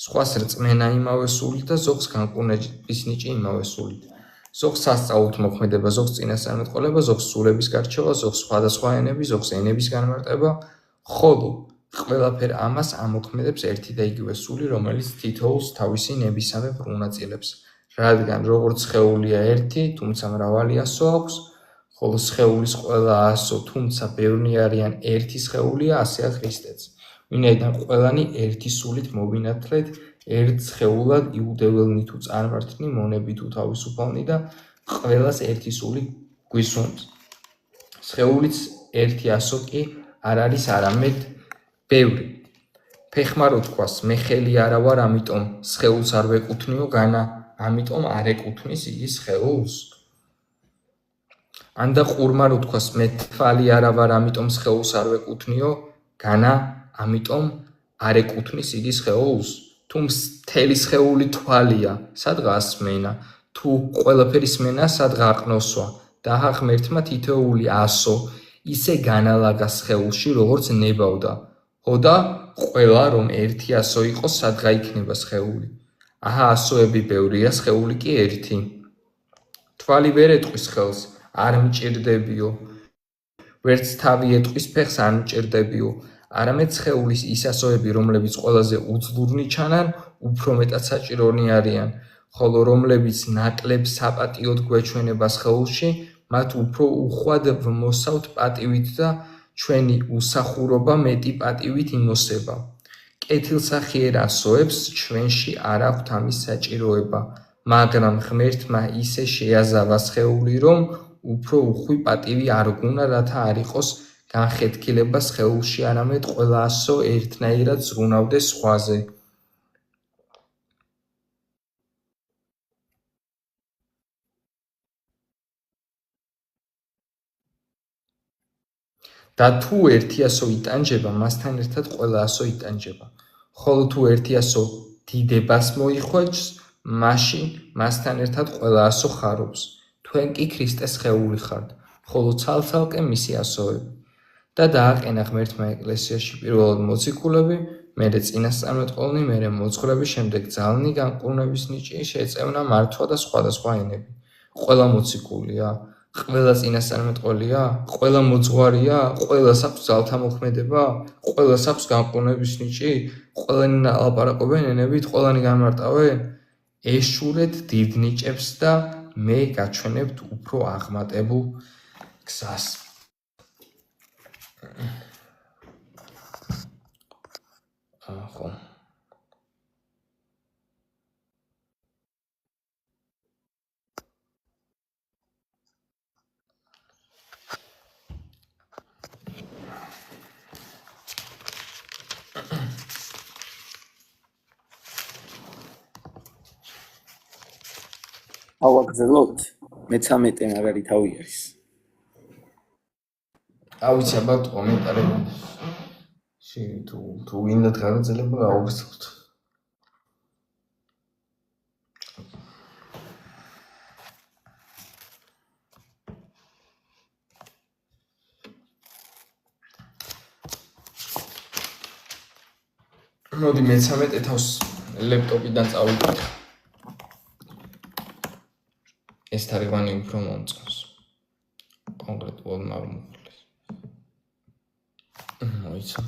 სხვას რწმენა იმავე სულით და ზოგს განკურნების ნიჭი იმავე სულით. ზოგს სასწაულთ მოქმედება, ზოგს წინასწარმეტყველება, ზოგს სულების გარჩევა, ზოგს სხვადასხვა ენები, ზოგს ენების განმარტება, ხოლო ყველაფერ ამას ამოქმედებს ერთი და იგივე სული, რომელიც თითოეულს თავისი ნებისამებრ უნაწილებს. რადგან როგორც სხეულია ერთი, თუმცა მრავალი ასო აქვს, ხოლო სხეულის ყველა ასო, თუმცა ბევრნი არიან ერთი სხეულია, ასეა ქრისტეც. ვინაიდან ყველანი ერთი სულით მოვინათლეთ, ერთ სხეულად იუდეველნი თუ წარმართნი, მონები თუ თავისუფალნი და ყველას ერთი სული გვისვამს. სხეულიც ერთი ასო კი არ არის არამედ ბევრი. ფეხმარო თქვას, მე ხელი არა ვარ, ამიტომ სხეულს არ ვეკუთვნიო, განა ამიტომ არ ეკუთვნის იგი სხეულს. ან და ყურმარო თქვას, მე თვალი არა ვარ, ამიტომ სხეულს არ ვეკუთვნიო, განა ამიტომ არ ეკუთვნის იგი სხეულს. თუ მთელი სხეული თვალია, სადღა ასმენა, თუ ყველაფერი სმენა, სადღა აყნოსვა და ღმერთმა თითოეული ასო ისე განალაგა სხეულში, როგორც ნებავდა. ხოდა ყველა რომ ერთი ასო იყოს, სადღა იქნება სხეული. აჰა, ასოები ბევრია, სხეული კი ერთი. თვალი ვერ ეტყვის ხელს, არ მჭირდებიო. ვერც თავი ეტყვის ფეხს, არ მჭირდებიო. არამედ სხეულის ის ასოები, რომლებიც ყველაზე უძლურნი ჩანან, უფრო მეტად საჭირონი არიან, ხოლო რომლებიც ნაკლებ საპატიოდ გვეჩვენება სხეულში, მათ უფრო უხვად ვმოსავთ პატივით და ჩვენი უსახურობა მეტი პატივით იმოსება. კეთილსახიერ ასოებს ჩვენში არ აქვთ ამის საჭიროება, მაგრამ ღმერთმა ისე შეაზავა სხეული, რომ უფრო უხვი პატივი არ გუნა, რათა არ იყოს განხეთქილება სხეულში, არამედ ყველა ასო ერთნაირად ზრუნავდეს სხვაზე. და თუ ერთი ასო იტანჯება, მასთან ერთად ყველა ასო იტანჯება. ხოლო თუ ერთი ასო დიდებას მოიხვეჭს, მაშინ მასთან ერთად ყველა ასო ხარობს. თქვენ კი ქრისტეს სხეული ხართ, ხოლო ცალ-ცალკე მისი ასოები. და დააყენა ღმერთმა ეკლესიაში პირველად მოციქულები, მერე წინასწარმეტყველნი, მერე მოძღვრები, შემდეგ ძალნი, განკურნების ნიჭი, შეწევნა, მართვა და სხვადასხვა ენები. ყველა მოციქულია? ყველა წინასწარმეტყველია? ყველა მოძღვარია? ყველას აქვს ძალთა მოქმედება? ყველას აქვს განკურნების ნიჭი? ყველანი ლაპარაკობენ ენებით? ყველანი განმარტავენ? ეშურეთ დიდ ნიჭებს და მე გაჩვენებთ უფრო აღმატებულ გზას. ხო. ავაგზელოთ მე-13 მაგარი თავი არის. ავიცი ალბათ კომენტარები. თუ გინდათ გაგრძელება გავაგრძელოთ. მოდი მე-13 თავს ლეპტოპიდან წავიკითხე. ეს თარიღანი უფრო მომწონს. კონკრეტულად მაგმოხდეს. მოიცა.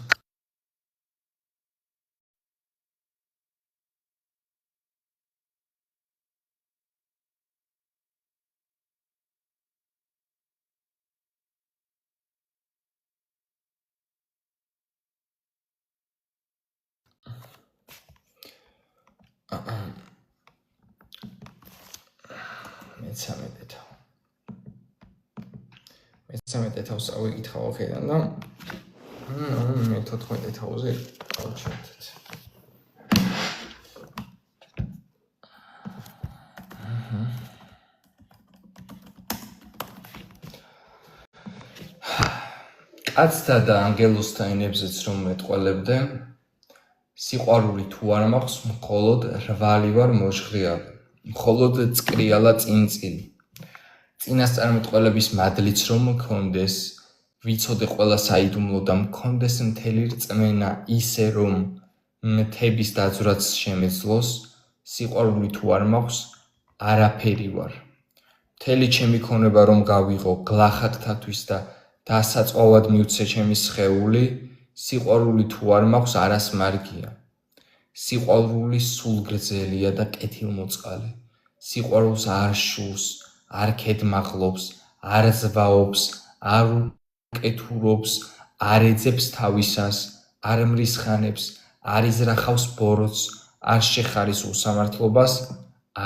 მე-13 თავს ავიკითხავ აქედან და მე-14 თავზე გავჩერდეთ. კაცთა და ანგელოზთა ენებზეც რომ მეტყველებდე, სიყვარული თუ არ მაქვს, მხოლოდ რვალი ვარ მოჟღრიალ, მხოლოდ წკრიალა წინწილი. წინასწარმეტყველების მადლიც რომ მქონდეს, ვიცოდე ყველა საიდუმლო და მქონდეს მთელი რწმენა ისე რომ მთების დაძვრაც შემეძლოს, სიყვარული თუ არ მაქვს, არაფერი ვარ. მთელი ჩემი ქონება რომ გავიღო გლახაკთათვის და დასაწყოვად მიუცე ჩემი სხეული, სიყვარული თუ არ მაქვს, არასმარგია. სიყვარული სულ გრძელია და კეთილმოწყალე. სიყვარულს არ შურს, არ ქედმაღლობს, არ ზვაობს, არ უკეთურობს, არ ეძებს თავისას, არ მრისხანებს, არ იზრახავს ბოროტს, არ შეხარის უსამართლობას,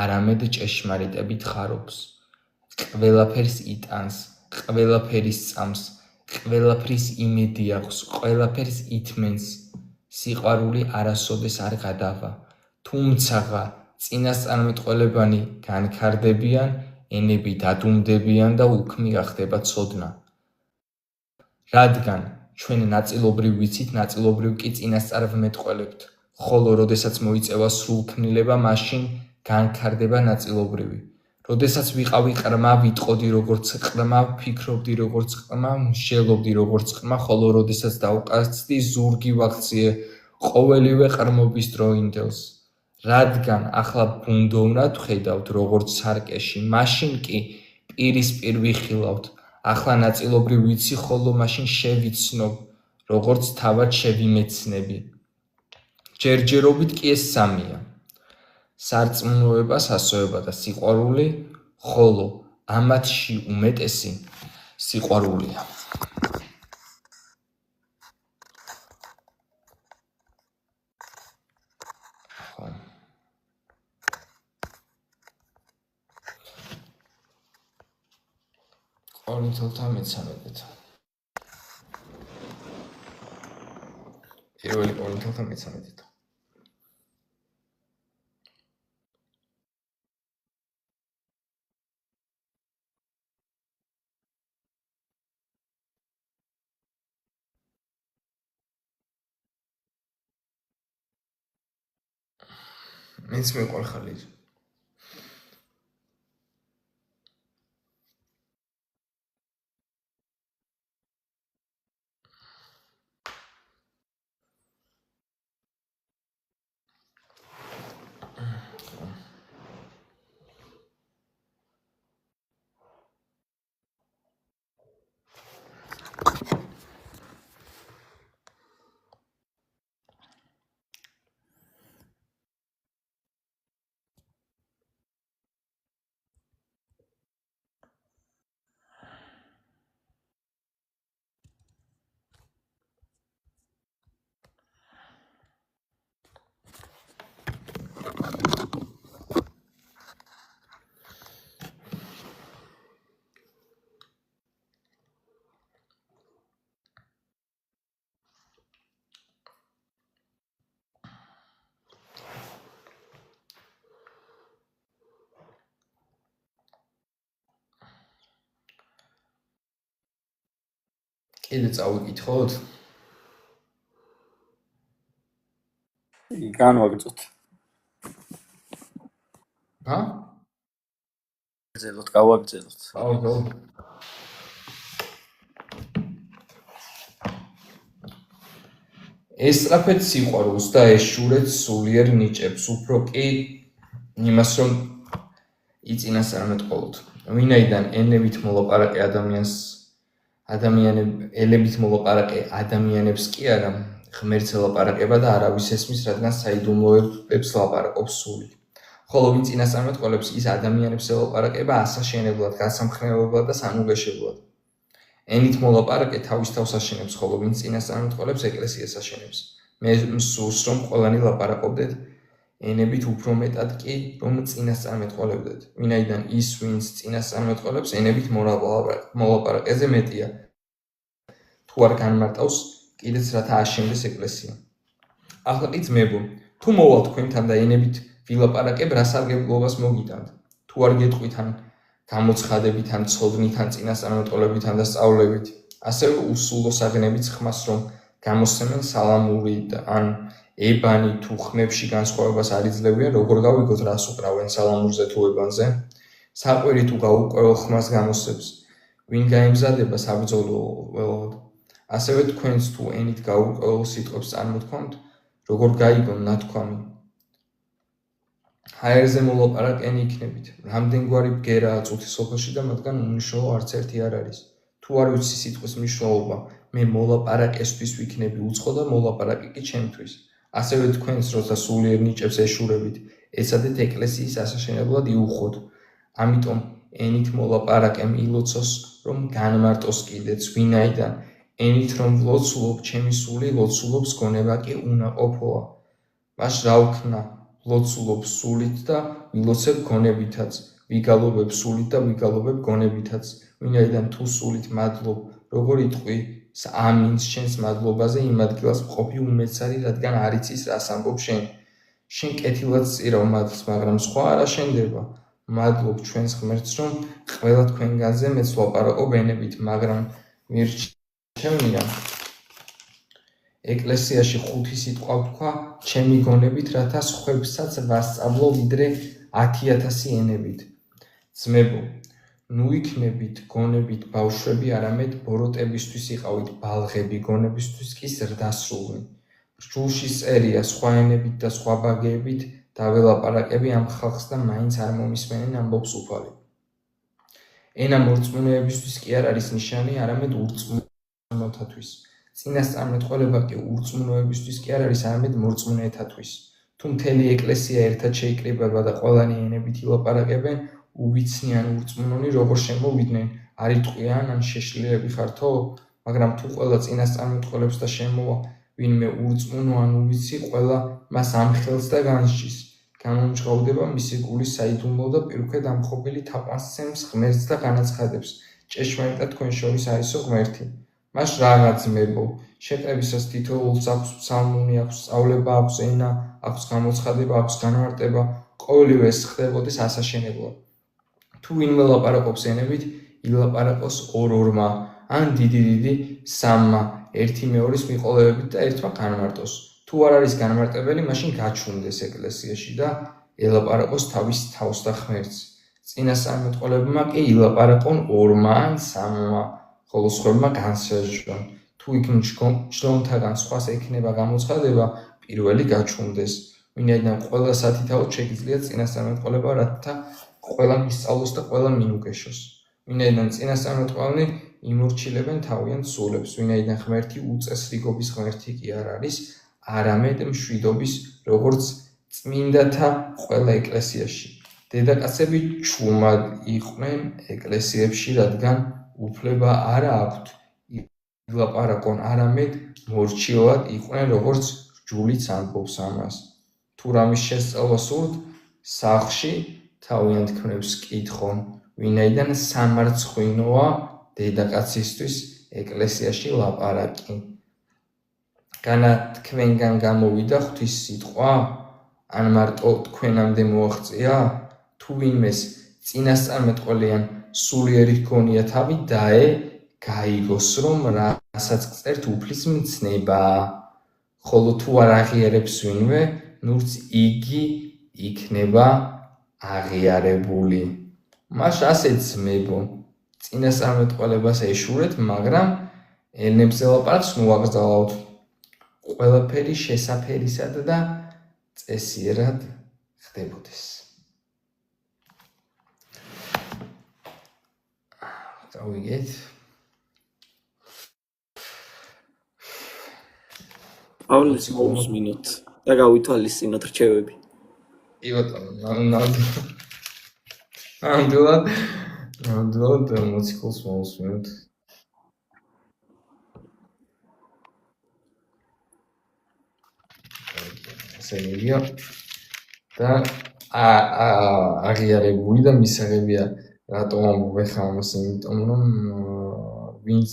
არამედ ჭეშმარიტებით ხარობს. ყველაფერს იტანს, ყველაფერის წამს, ყველაფრის იმედი აქვს, ყველაფერს ითმენს. სიყვარული არასოდეს არ გადავა, თუმცაღა წინასწარმეტყველებანი განქარდებიან, ენები დადუმდებიან და უქმი გახდება ცოდნა. რადგან ჩვენ ნაწილობრივ ვიცით, ნაწილობრივ კი წინასწარმეტყველებთ, ხოლო როდესაც მოიწევა სრულქმნილება, მაშინ განქარდება ნაწილობრივი. როდესაც ვიყავი ყრმა, ვიტყოდი როგორც ყრმა, ვფიქრობდი როგორც ყრმა, მსჯელობდი როგორც ყრმა, ხოლო როდესაც დავკაცდი, ზურგი ვაქციე ყოველივე ყრმობის დროინდელს. რადგან ახლა ბუნდოვნად ვხედავთ როგორც სარკეში, მაშინ კი პირისპირ ვიხილავთ. ახლა ნაწილობრივ ვიცი, ხოლო მაშინ შევიცნობ, როგორც თავად შევიმეცნები. ჯერჯერობით კი ეს სამია. სარწმუნოება, სასოება და სიყვარული, ხოლო ამათში უმეტესი სიყვარულია. Коринთელთა 13. მეც მეყარხალი კიდე წავიკითხოთ განვაგრძოთ. გავაგრძელოთ. ესწრაფეთ სიყვარულს და ეშურეთ სულიერ ნიჭებს, უფრო კი იმას, რომ იწინასწარმეტყველოთ. ვინაიდან ელებით მოლაპარაკე ადამიანებს კი არა, ღმერთს ელაპარაკება და არავის ესმის, რადგან საიდუმლოებებს ლაპარაკობს სულით. ხოლო ვინ წინასწარმეტყველებს, ის ადამიანებს ელაპარაკება ასაშენებლად, გასამხნევებლად და სანუგეშებლად. ენით მოლაპარაკე თავის თავს აშენებს, ხოლო ვინ წინასწარმეტყველებს, ეკლესიას აშენებს. მე მსურს, რომ ყველანი ლაპარაკობდეთ ენებით უფრო მეტად კი, რომ წინასწარმეტყველებდეთ. ვინაიდან ის, ვინც წინასწარმეტყველებს, ენებით მოლაპარაკეზე მეტია. თუ არ განმარტავს, კიდეც რათა აშენდეს ეკლესია. ახლა კი ძმებო, თუ მოვალ თქვენთან და ენებით ვილაპარაკებ, რა სარგებლობას მოგიტანთ? თუ არ გეტყვით ან გამოცხადებით, ან ცოდნით, ან წინასწარმეტყველებით, ან და სწავლებით, ასევე უსულო საგნებით ხმას, რომ გამოსცემენ სალამური ან ებანი თუ ხმებში განსხვავებას არ იძლევიან, როგორ გავიგოთ, რას უკრავენ სალამურზე თუ ებანზე? საყვირი თუ გაუკვეველ ხმას გამოსცემს, ვინ გაემზადება საბრძოლო ველად? ასევე თქვენც თუ ენით გაუკვეველ სიტყვებს წარმოთქვამთ, როგორ გაიგონ ნათქვამი? ჰაერზე მოლაპარაკენი იქნებით. რამდენგვარი ბგერაა წუთი სოფელში და მათგან უმნიშვნელო არც ერთი არ არის. თუ არ ვიცი სიტყვის მნიშვნელობა, მე მოლაპარაკესთვის ვიქნები უცხო და მოლაპარაკე კი ჩემთვის. ასევე თქვენს, როცა სულიერ ნიჭებს ეშურებით, ეცადეთ ეკლესიის ასაშენებლად იუხოთ. ამიტომ ენით მოლაპარაკემ ილოცოს, რომ განმარტოს კიდეც, ვინაიდან ენით რომ ვლოცულობ, ჩემი სული ლოცულობს, გონება კი უნაყოფოა. მას რა ვქნა? ვლოცულობ სულით და ვილოცებ გონებითაც, ვიგალობებ სულით და ვიგალობებ გონებითაც. ვინაიდან თუ სულით მადლობ, როგორ იტყვი ამინს შენს მადლობაზე, იმ ადგილას მყოფი უმეცარი, რადგან არ იცის, რას ამბობ შენ. შენ კეთილად წირავ მადლს, მაგრამ სხვა არ აშენდება. მადლობ ჩვენს ღმერთს, რომ ყველა თქვენგანზე მეც ვლაპარაკობ ენებით, მაგრამ მირჩევნია ეკლესიაში 5 სიტყვა ვთქვა ჩემი გონებით, რათა სხვებსაც ვასწავლო ვიდრე 10,000 ენებით. ძმებო, ნუ იქნებით გონებით ბავშვები, არამედ ბოროტებისთვის იყავით ბალღები, გონებისთვის კი ზრდასრული. რჯულში წერია სხვა ენებით და სხვა ბაგეებით დაველაპარაკები ამ ხალხს და მაინც არ მომისმენენ, ამბობს უფალი. ენა მორწმუნეებისთვის კი არ არის ნიშანი, არამედ ურწმუნოთათვის. წინასწარმეტყველება კი ურწმუნოებისთვის კი არ არის, არამედ მორწმუნეეთათვის. თუ მთელი ეკლესია ერთად შეიკრიბება და ყველანი ენებით ილაპარაკებენ, უბიცნიან ურწმუნონი როგორ შემოვიდნენ, არ იტყვიან ან შეშლილები ხართო, მაგრამ თუ ყველა წინასწარმეტყველებს და შემოვა ვინმე ურწმუნო ან უბიცი, ყველა მას ამხელს და განსჯის. გამომჟღაუდება მისი გულის საიდუმლო და პირუქედ ამხობილი თაყვანს სცემს ღმერთს და განაცხადებს, ჭეშმარიტად თქვენ შორის აისო ღმერთი. მას რაღაც ძმებო, შეტევისას თითოეულს აქვს ფსალმუნი, აქვს სწავლება, აქვს ენა, აქვს გამოცხადება, აქვს განმარტება, ყოველივე ეს ხდებოდეს ასაშენებლად. თუ ვინმე ლაპარაკობს ენებით, ილაპარაკოს ორ-ორმა, ან დიდი სამმა, ერთი მეორის მიყოლებით და ერთმა განმარტოს. თუ არ არის განმარტებელი, მაშინ გაჩუნდეს ეკლესიაში და ელაპარაკოს თავის თავს და ღმერთს. წინასწარმეტყველებმა კი ილაპარაკონ ორმა ან სამმა, ხოლო სხვებმა განსაზღვრონ. თუ იქ მჯდომთაგან სხვას ექნება გამოცხადება, პირველი გაჩუნდეს. ვინაიდან ყველა სათითაოდ შეგიძლიათ წინასწარმეტყველება, რათა ყველა მისწავლოს და ყველა მინუგეშოს. ვინაიდან წინასწარმეტყველნი იმორჩილებენ თავიანთ სულებს, ვინაიდან ღმერთი უწესრიგობის ღმერთი კი არ არის, არამედ მშვიდობის, როგორც წმინდათა ყველა ეკლესიაში. დედაკაცები ჩუმად იყვნენ ეკლესიებში, რადგან უფლება არ აქვთ ილაპარაკონ, არამედ მორჩილად იყვნენ, როგორც რჯულიც ამბობს ამას. თუ რამის შესწავლა სურთ, სახლში თავიანთ ქმნებს კითხონ, ვინაიდან სამარცხვინოა დედაკაცისთვის ეკლესიაში ლაპარაკი. განა თქვენგან გამოვიდა ღვთის სიტყვა, ან მარტო თქვენამდე მოაღწია? თუ ვინმეს წინასწარმეტყველიან სულიერი ჰგონია თავი, დაე გაიგოს, რომ რასაც გწერთ უფლის მცნებაა, ხოლო თუ არ აღიარებს ვინმე, ნურც იგი იქნება აღიარებული. მას ასე ძმებო, წინასწარმეტყველებას ეშურეთ, მაგრამ ელნებზე ლაპარაკს ნუ აგზავნოთ. ყველაფერი შესაფერისად და წესიერად ხდებოდეს. წავიგეთ. პავლეს მოусმინოთ და გავითვალისწინოთ რჩევები. კი ბატონო, ნამდვილად მოციქულს მოусმინოთ. სერია და აღიარებული და მისაღებია რატომ ამბობ ხა ამას, იმიტომ რომ ვინც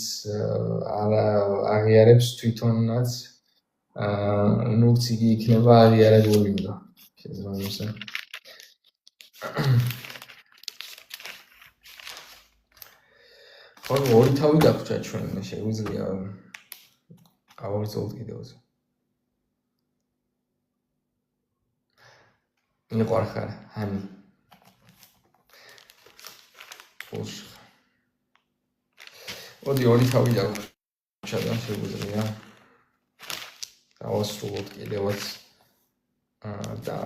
აღიარებს თვითონაც ნურც იგი იქნება აღიარებული და შეიძლება ისე. ხო, ორი თავი გაგვჭა ჩვენ, შეგვიძლია გავაგრძელოთ კიდევ. მიყვარ ხარ, ჰანი. ოშ. ოდი ორი თავი გაგვჭა და შეგვიძლია გავასრულოთ კიდევაც. და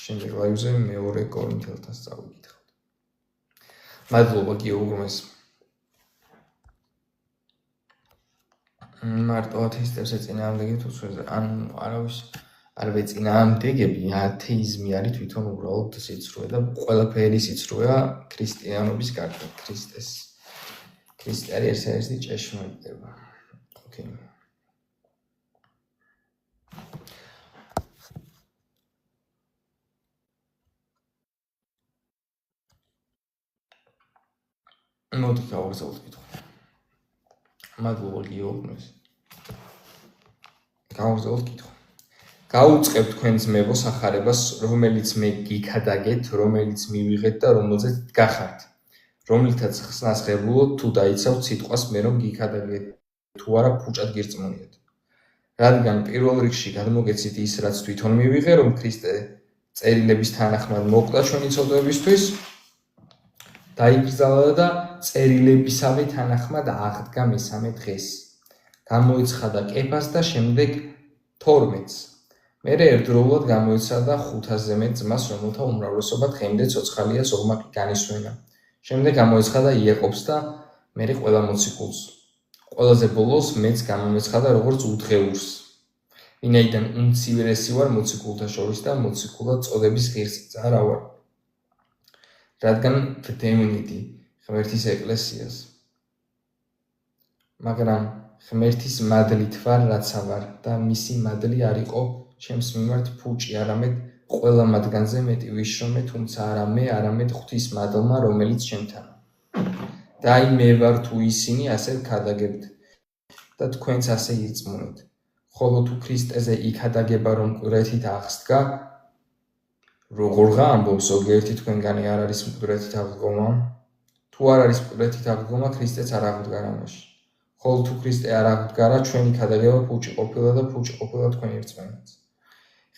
შემდეგ ლაივზე მეორე კორინთელთან წავიკითხავთ. მადლობა გიორგოს. მარტო ათეისტებს ეწინააღმდეგეთ უცხოეთზე, ან არავის არ ვეწინააღმდეგები, ათეიზმი არის თვითონ უბრალოდ სიცრუე და ყველაფერი სიცრუეა ქრისტიანობის გარდა, ქრისტე არის ერთ-ერთი ჭეშმარიტება. ოკეი. მოდი გავაგრძელოთ კითხვა. მადლობა გიორგოს. გავაგრძელოთ კითხვა. გაუწყებ თქვენ ძმებო სახარებას, რომელიც მე გიქადაგეთ, რომელიც მივიღეთ და რომელზეც გახართ, რომლითაც ხსნას ღებულობ თუ დაიცავთ სიტყვას მე რომ გიქადაგეთ, თუ არა ფუჭად გირწმუნიათ. რადგან პირველ რიგში გადმოგეცით ის, რაც თვითონ მივიღე, რომ ქრისტე წერილების თანახმად მოკლა ჩვენი ცოდვებისთვის, დაიკრძალა და წერილებისავე თანახმად აღდგა მესამე დღეს. გამოიცხადა კეფას და შემდეგ 12-ს. მერე ერთდროულად გამოიცხადა 500-ზე მეტ ძმას, რომელთა უმრავლესობა დღემდე ცოცხალია, ზოგმა კი განისვენა. შემდეგ გამოიცხადა იაკობს და მერე ყველა მოციქულს. ყველაზე ბოლოს მეც გამომეცხადა როგორც უდღეურს. ვინაიდან უმცირესი ვარ მოციქულთა შორის და მოციქულად წოდების ღირსიც არა ვარ. რადგან ვდევნიდი ღმერთის ეკლესიას. მაგრამ ღმერთის მადლით ვარ, რაცა ვარ და მისი მადლი არ იყო ჩემს მიმართ ფუჭი, არამედ ყველა მათგანზე მეტი ვიშრომე, თუმცა არა მე, არამედ ღვთის მადლმა, რომელიც ჩემთანა. და აი მე ვარ თუ ისინი ასე ვქადაგებთ და თქვენც ასე ირწმუნეთ. ხოლო თუ ქრისტეზე იქადაგება რომ მკვდრეთით აღსდგა, როგორღა ამბობს ზოგიერთი თქვენგანი არ არის მკვდრეთით აღდგომა? თუ არ არის მკვდრეთით აღდგომა, ქრისტეც არ აღდგარა ამაში. ხოლო თუ ქრისტე არ აღდგარა, ჩვენი ქადაგება ფუჭი ყოფილა და ფუჭი ყოფილა თქვენი რწმენაც.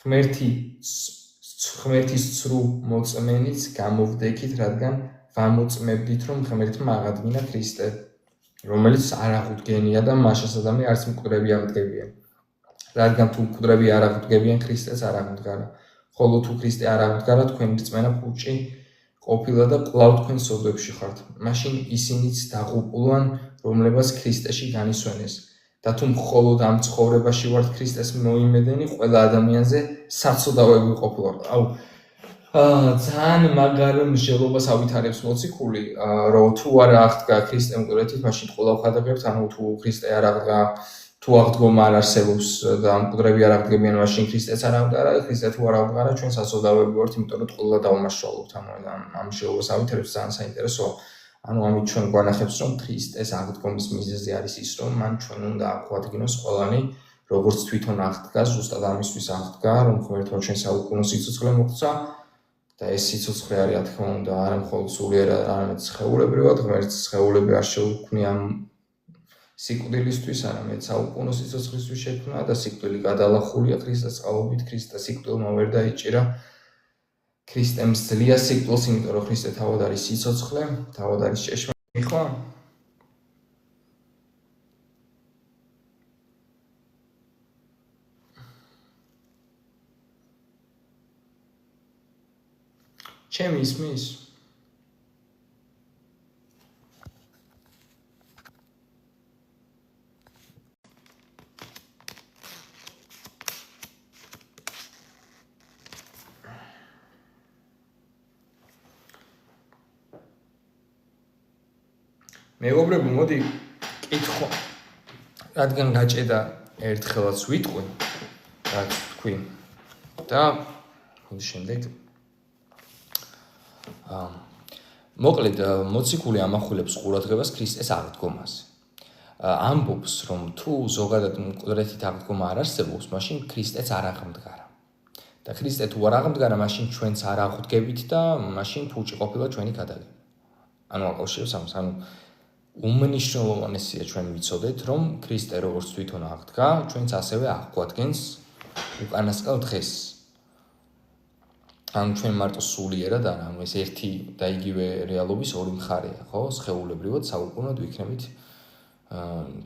ღმერთის ცრუ მოწმენიც გამოვდექით, რადგან ვამოწმებდით, რომ ღმერთმა აღადგინა ქრისტე, რომელიც არ აღუდგენია და მაშასადამე არც მკვდრები აღდგებიან. რადგან თუ მკვდრები არ აღუდგებიან, ქრისტეც არ აღუდგარა. ხოლო თუ ქრისტე არ აღუდგარა, თქვენი რწმენა ფუჭი ყოფილა და კვლავ თქვენ სოდვებში ხართ. მაშინ ისინიც დაღუპულან, რომლებაც ქრისტეში განისვენეს. და თუ მხოლოდ ამ ცხოვრებაში ვართ ქრისტეს მოიმედენი, ყველა ადამიანზე საცოდავები ყოფილვართ. ძალიან მაგარ მსჯელობას ავითარებს მოციქული, რომ თუ არ აღდგა ქრისტე მკვდრეთით, მაშინ ყველა ვხადაგებთ, ანუ თუ ქრისტე არ აღდგა, თუ აღდგომა არ არსებობს და მკვდრები არ აღდგებიან, მაშინ ქრისტეც არ აღდგარა, ქრისტე თუ არ აღდგარა, ჩვენ საცოდავები ვართ, იმიტომ რომ ყველა დავუმაშვალობთ. ამ მსჯელობას ავითარებს ძალიან საინტერესოა. ამით ჩვენ გვანახებს, რომ ქრისტეს აღდგომის მიზეზი არის ის, რომ მან ჩვენ უნდა აღვადგინოს ყველანი, როგორც თვითონ აღდგა, ზუსტად ამისთვის აღდგა, რომ ღმერთმა ჩვენ საუკუნო სიცოცხლე მოგცა და ეს სიცოცხლე არის, რა თქმა უნდა, არა მხოლოდ სულიერად, არამედ სხეულებრივად, ღმერთს სხეულები არ შეუქმნია სიკვდილისთვის, არამედ საუკუნო სიცოცხლისთვის შექმნა და სიკვდილი გადალახულია ქრისტეს წყალობით, ქრისტე სიკვდილმა ვერ დაიჭირა. ქრისტემ სძლია სიკვდილს, იმიტომ რომ ქრისტე თავად არის სიცოცხლე, თავად არის ჭეშმარიტი, ხო? ჩემი ისმის? მეგობრებო, მოდი კითხო, რადგან გაჭედა ერთხელაც ვიტყვი, რაც თქვი და შემდეგ მოკლედ მოციქული ამახვილებს ყურადღებას ქრისტეს აღდგომაზე. ამბობს, რომ თუ ზოგადად მკვდრეთით აღდგომა არ არსებობს, მაშინ ქრისტეც არ აღმდგარა. და ქრისტე თუ არ აღმდგარა, მაშინ ჩვენც არ აღდგებით და მაშინ ფუჭი ყოფილა ჩვენი ქადაგება. ანუ აკავშირებს ამას, უმნიშვნელოვანესია ჩვენ ვიცოდეთ, რომ ქრისტე როგორც თვითონ აღდგა, ჩვენც ასევე აღგვადგენს უკანასკნელ დღეს. ანუ ჩვენ მარტო სულიერად არა, ეს ერთი და იგივე რეალობის ორი მხარეა, ხო? სხეულებრივად საუკუნოდ ვიქნებით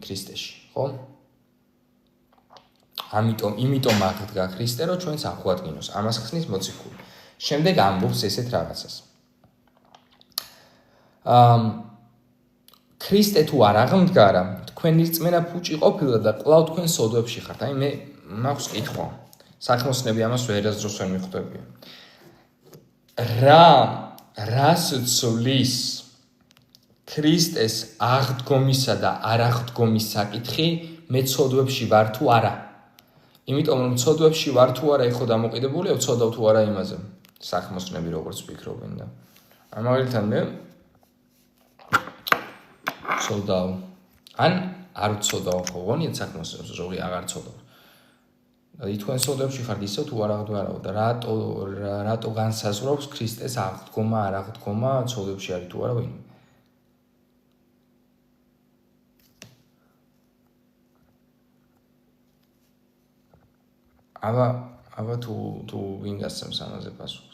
ქრისტეში, ხო? იმიტომ აღდგა ქრისტე, რომ ჩვენც აღგვადგინოს. ამას ხსნის მოციქული. შემდეგ ამბობს ესეთ რაღაცას. ქრისტე თუ არ აღმდგარა, თქვენი რწმენა ფუჭი ყოფილა და კვლავ თქვენ სოდვებში ხართ. აი მე მაქვს კითხვა. საქმოსნები ამას ვერასდროს ვერ მიხვდებიან. რას ცვლის ქრისტეს აღდგომისა და არ აღდგომის საკითხი მე ცოდვებში ვარ თუ არა? იმიტომ რომ ცოდვებში ვარ თუ არა ეხო დამოკიდებულია ვცოდავ თუ არა იმაზე. საქმოსნები როგორც ვფიქრობენ და ამაღლითად მე ცოდავ. ან არ ვცოდავ, ხო გონიათ საქმოსნებს, ზოგი აღარ ცოდავ. და თქვენ სოდვებში ხართ ისე თუ არ აღდგარავ და რატო განსაზღვრავს ქრისტეს აღდგომა, არ აღდგომა, ცოდვებში არის თუ არა ვინმე? აბა თუ ვინ გასცემს ამაზე პასუხს?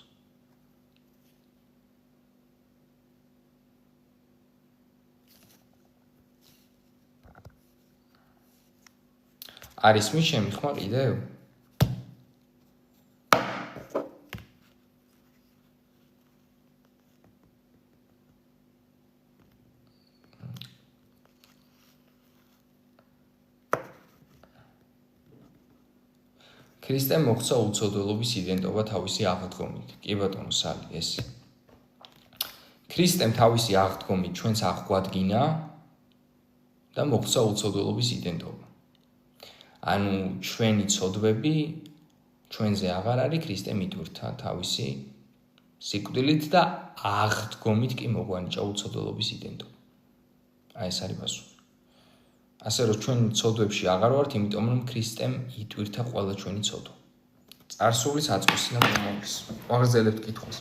არის მის შემიხმა კიდევ? ქრისტემ მოხდა უცოდველობის იდენტობა თავისი აღდგომით. კი ბატონო სალი, ეს. ქრისტემ თავისი აღდგომით ჩვენც აღგვადგინა და მოხდა უცოდველობის იდენტობა. ანუ ჩვენი ცოდვები ჩვენზე აღარ არის, ქრისტე მიტვირთა თავისი სიკვდილით და აღდგომით კი მოგვანიჭა უცოდველობის იდენტობა. აი ეს არის პასუხი. ასე რომ ჩვენ ცოდვებში აღარ ვართ, იმიტომ რომ ქრისტემ იტვირთა ყველა ჩვენი ცოდვა. წარსულის აწყვსინა მომავლის. ვაგრძელებთ კითხვას.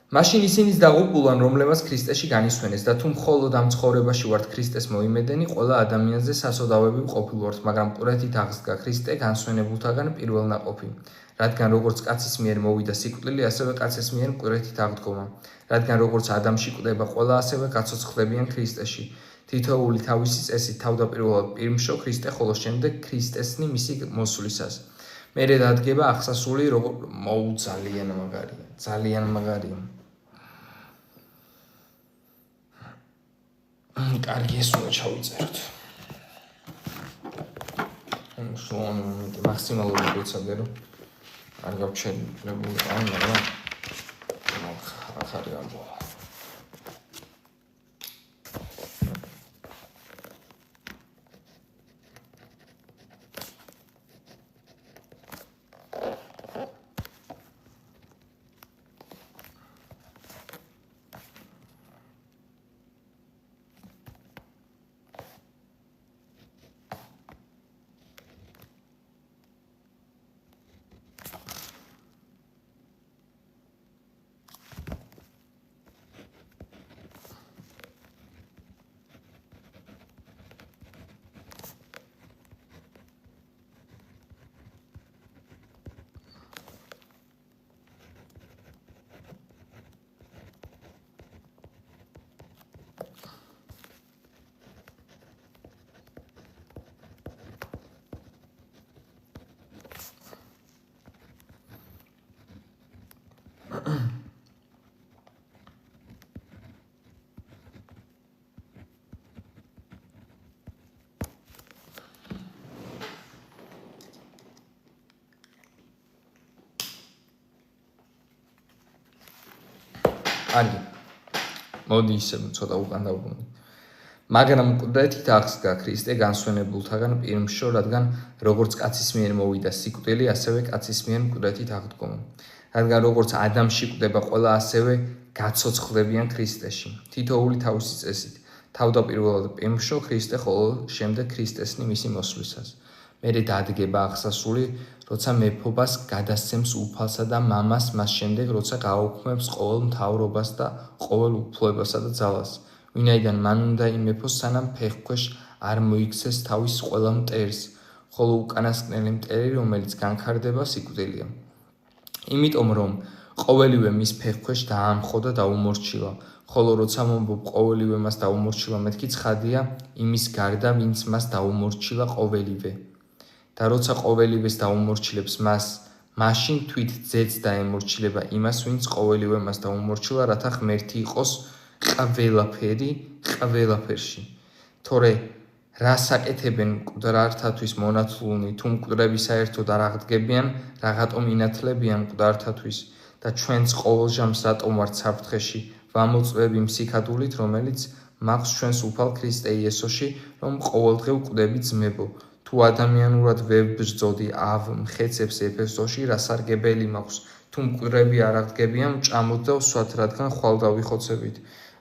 მაშინ ისინიც დაღუპულან, რომლებმაც ქრისტეში განისვენეს და თუ მხოლოდ ამ ცხოვრებაში ვართ ქრისტეს მოიმედენი, ყველა ადამიანზე სასოდავები ყოფილვართ, მაგრამ ყურეთით აღსდგა ქრისტე განსვენებულთაგან პირველ ნაყოფი. რადგან როგორც კაცის მიერ მოვიდა სიკვდილი, ასევე კაცის მიერ მკვირეთით აღდგომა. რადგან როგორც ადამში კვდება ყველა, ასევე გაცოცხლებიან ქრისტეში. თითოეული თავისი წესით თავდაპირველად პირმშო ქრისტე, ხოლო შემდეგ ქრისტესნი მისი მოსვლისას. მერე დადგება აღსასრული ძალიან მაგარია, ძალიან მაგარია. კარგი, ეს უნდა ჩავიწეროთ. შუა მომენტი მაქსიმალური ვიცოდე რომ არ გავჩერებული ვარ, მაგრამ ახალი ამბო. კარგი. მოდი ისე ცოტა უკან დავბრუნდე. მაგრამ მკვდრეთით აღსდგა ქრისტე განსვენებულთაგან პირმშო, რადგან როგორც კაცის მიერ მოვიდა სიკვდილი, ასევე კაცის მიერ მკვდრეთით აღდგომა. რადგან როგორც ადამიანში კვდება ყველა, ასევე გაცოცხლებიან ქრისტეში. თითოეული თავისი წესით. თავდაპირველად პირმშო ქრისტე, ხოლო შემდეგ ქრისტესნი მისი მოსვლისას. მერე დადგება აღსასრული, როცა მეფობას გადასცემს უფალსა და მამას, მას შემდეგ როცა გააუქმებს ყოველ მთავრობას და ყოველ უფლებასა და ძალას. ვინაიდან მან უნდა იმეფოს, სანამ ფეხქვეშ არ მოიქცეს თავის ყველა მტერს, ხოლო უკანასკნელი მტერი, რომელიც განქარდება, სიკვდილია. იმიტომ რომ ყოველივე მის ფეხქვეშ დაამხო და დაუმორჩილა, ხოლო როცა მომბობ ყოველივე მას დაუმორჩილა, მეთქი ცხადია იმის გარდა, ვინც მას დაუმორჩილა ყოველივე. და როცა ყოველივეს დაუმორჩილებს მას, მაშინ თვით ძეც დაემორჩილება იმას, ვინც ყოველივე მას დაუმორჩილა, რათა ღმერთი იყოს ყველაფერში. თორე რას აკეთებენ მკვდრთათვის მონათლულნი, თუ მკვდრები საერთოდ არ აღდგებიან, რაღაცომ ინათლებიან მკვდრთათვის და ჩვენც ყოველ ჟამს რატომ ვართ საფრთხეში, ვამოწვევი მსიქადულით, რომელიც მაქვს ჩვენს უფალ ქრისტე იესოში, რომ ყოველდღე ვკვდები ძმებო. თუ ადამიანურად ვერ ბრძოდი ავ მხეცებს ეფესოში, რასარგებელი მაქვს, თუ მკვდრები არ აღდგებიან, მჭამოთ და ვსვათ, რადგან ხვალ დავიხოცებით.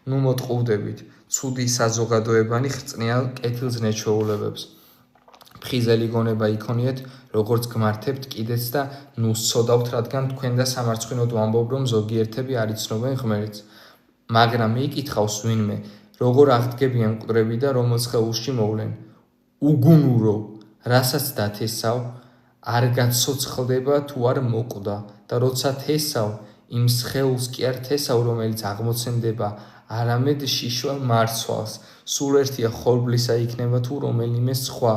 ნუ მოტყუვდებით, ცუდი საზოგადოებანი ხრწნიალ კეთილს ნეჩვეულებებს. ფხიზელი გონება იქონიეთ, როგორც გმართებთ კიდეც და ნუ სცოდავთ, რადგან თქვენ და სამარცხვინოდ ვამბობ, რომ ზოგიერთები არ იცნობენ ღმერთს. მაგრამ იკითხავს ვინმე, როგორ აღდგებიან მკვდრები და რომელ სხეულში მოვლენ. უგუნურო, რასაც დათესავ, არ გაცოცხლდება თუ არ მოკვდა და როცა თესავ, იმ სხეულს კი არ თესავ, რომელიც აღმოცენდება, არამედ შიშვალ მარცვალს. სულ ერთია ხორბლისა იქნება თუ რომელიმე სხვა,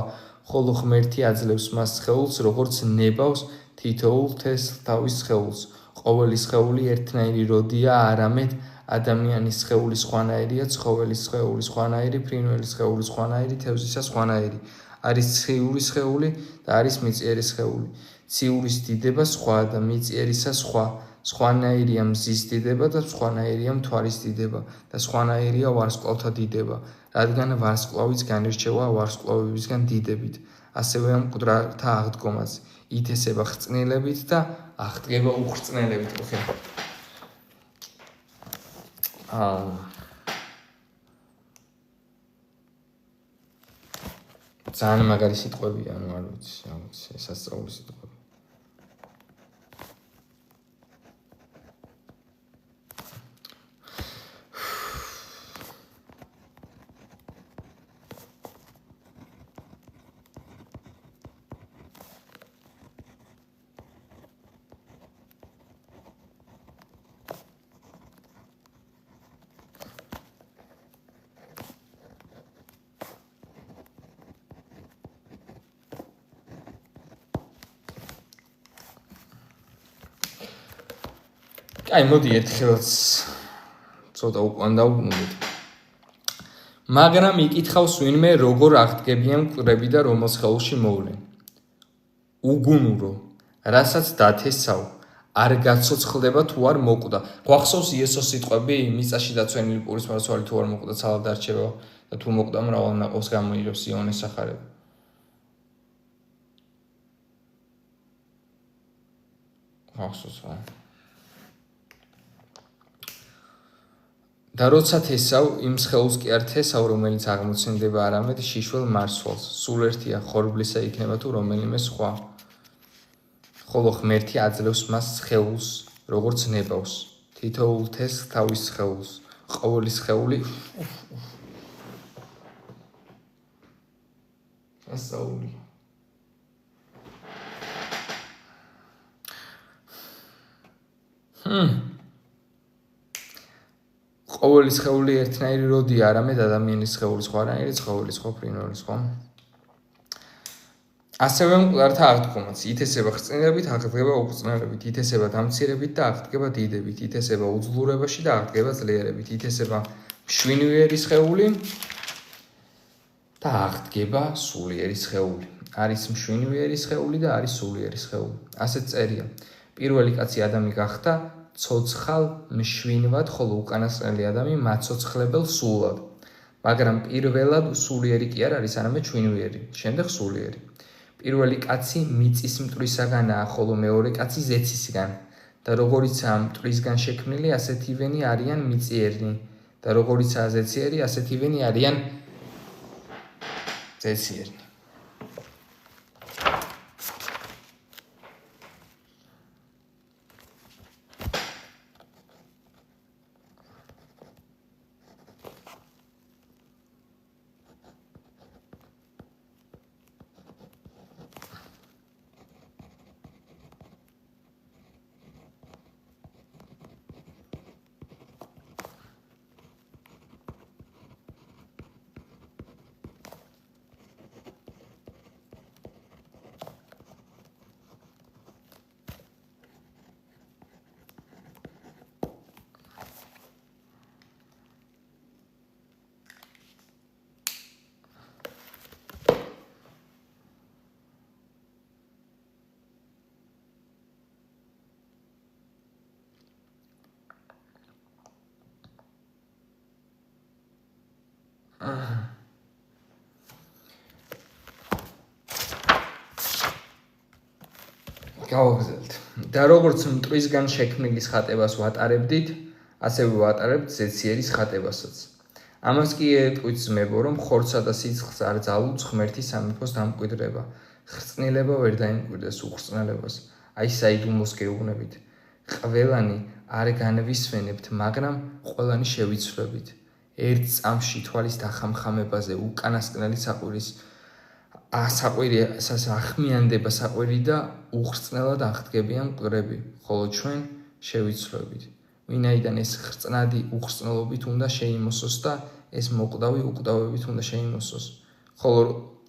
ხოლო ღმერთი აძლევს მას სხეულს, როგორც ნებავს თითოეულ თესლ თავის სხეულს. ყოველი სხეული ერთნაირი როდია, არამედ ადამიანის სხეული სხვანაირია, ცხოველის სხეული სხვანაირი, ფრინველის სხეული სხვანაირი, თევზისა სხვანაირი. არის ციური სხეული და არის მიწიერი სხეული. ციურის დიდება სხვა და მიწიერისა სხვა. სხვანაირია მზის დიდება და სხვანაირია მთვარის დიდება და სხვანაირია ვარსკვლავთა დიდება, რადგან ვარსკვლავიც განირჩევა ვარსკვლავებისგან დიდებით. ასევე მკვდრთა აღდგომაც ითესება ხრწნილებით და აღდგება უხრწნელებით. ძალიან მაგარი სიტყვებია, ანუ არ ვიცი, რა ვიცი, ესასწაული სიტყვები. აი, მოდი ერთხელაც ცოტა უკან დავუყნოთ. მაგრამ იკითხავს ვინმე როგორ აღდგებიან მკვდრები და რომელ სხეულში მოვლენ. უგუნურო, რასაც დათესავ, არ გაცოცხლდება თუ არ მოკვდა. გვახსოვს იესოს სიტყვები, მიწაში დაცვენილი პურის მარცვალი თუ არ მოკვდა, ცალად დარჩება და თუ მოკვდა, მრავალ ნაყოფს გამოიღებს იონეს სახარება. გვახსოვს რა. და როცა თესავ, იმ სხეულს კი არ თესავ, რომელიც აღმოცენდება არამედ შიშველ მარცვალს. სულ ერთია ხორბლისა იქნება თუ რომელიმე სხვა. ხოლო ღმერთი აძლევს მას სხეულს, როგორც ნებავს. თითოეულ თესლს თავის სხეულს. ყოველი სხეული ასაული. ყოველი სხეული ერთნაირი როდია, არამედ ადამიანის სხეული სხვანაირი, ცხოველის სხვა ფრინველის სხვა. ასევე მკვდართა აღდგომაც, ითესება ხრწნილებით, აღდგება უხრწნელებით, ითესება დამცირებით და აღდგება დიდებით, ითესება უძლურებაში და აღდგება ძლიერებით, ითესება მშვინიერი სხეული და აღდგება სულიერი სხეული. არის მშვინიერი სხეული და არის სულიერი სხეული. ასეთ წერია. პირველი კაცი ადამი გახდა ცოცხალ მშვინვად, ხოლო უკანასკნელი ადამი მაცოცხლებელ სულად. მაგრამ პირველად სულიერი კი არ არის, არამედ მშვინიერი, შემდეგ სულიერი. პირველი კაცი მიწის მტვრისაგანაა, ხოლო მეორე კაცი ზეცისგან. და როგორიცაა მტვრისგან შექმნილი, ასეთივენი არიან მიწიერნი. და როგორიცაა ზეციერი, ასეთივენი არიან ზეციერნი. გავაგზავნეთ. და როგორც მტვრისგან შექმნილის ხატებას ვატარებდით, ასევე ვატარებთ ზეციერის ხატებასაც. ამას კი ეტყვით ძმებო, რომ ხორცსა და სიცხლს არ ძალუძს ღმერთის სამეფოს დამკვიდრება. ხრწნილება ვერ დაიმკვიდრდეს უხრწნელებას. აი საიდუმლოს გეუბნებით. ყველანი არ განვისვენებთ, მაგრამ ყველანი შევიცვლებით. ერთ წამში თვალის დახამხამებაზე უკანასკნელი საყვირიას ახმიანდება საყვირი და უხრწნელად აღდგებიან მკვდრები, ხოლო ჩვენ შევიცვლებით. ვინაიდან ეს ხრწნადი უხრწნელობით უნდა შეიმოსოს და ეს მოკვდავი უკვდავებით უნდა შეიმოსოს. ხოლო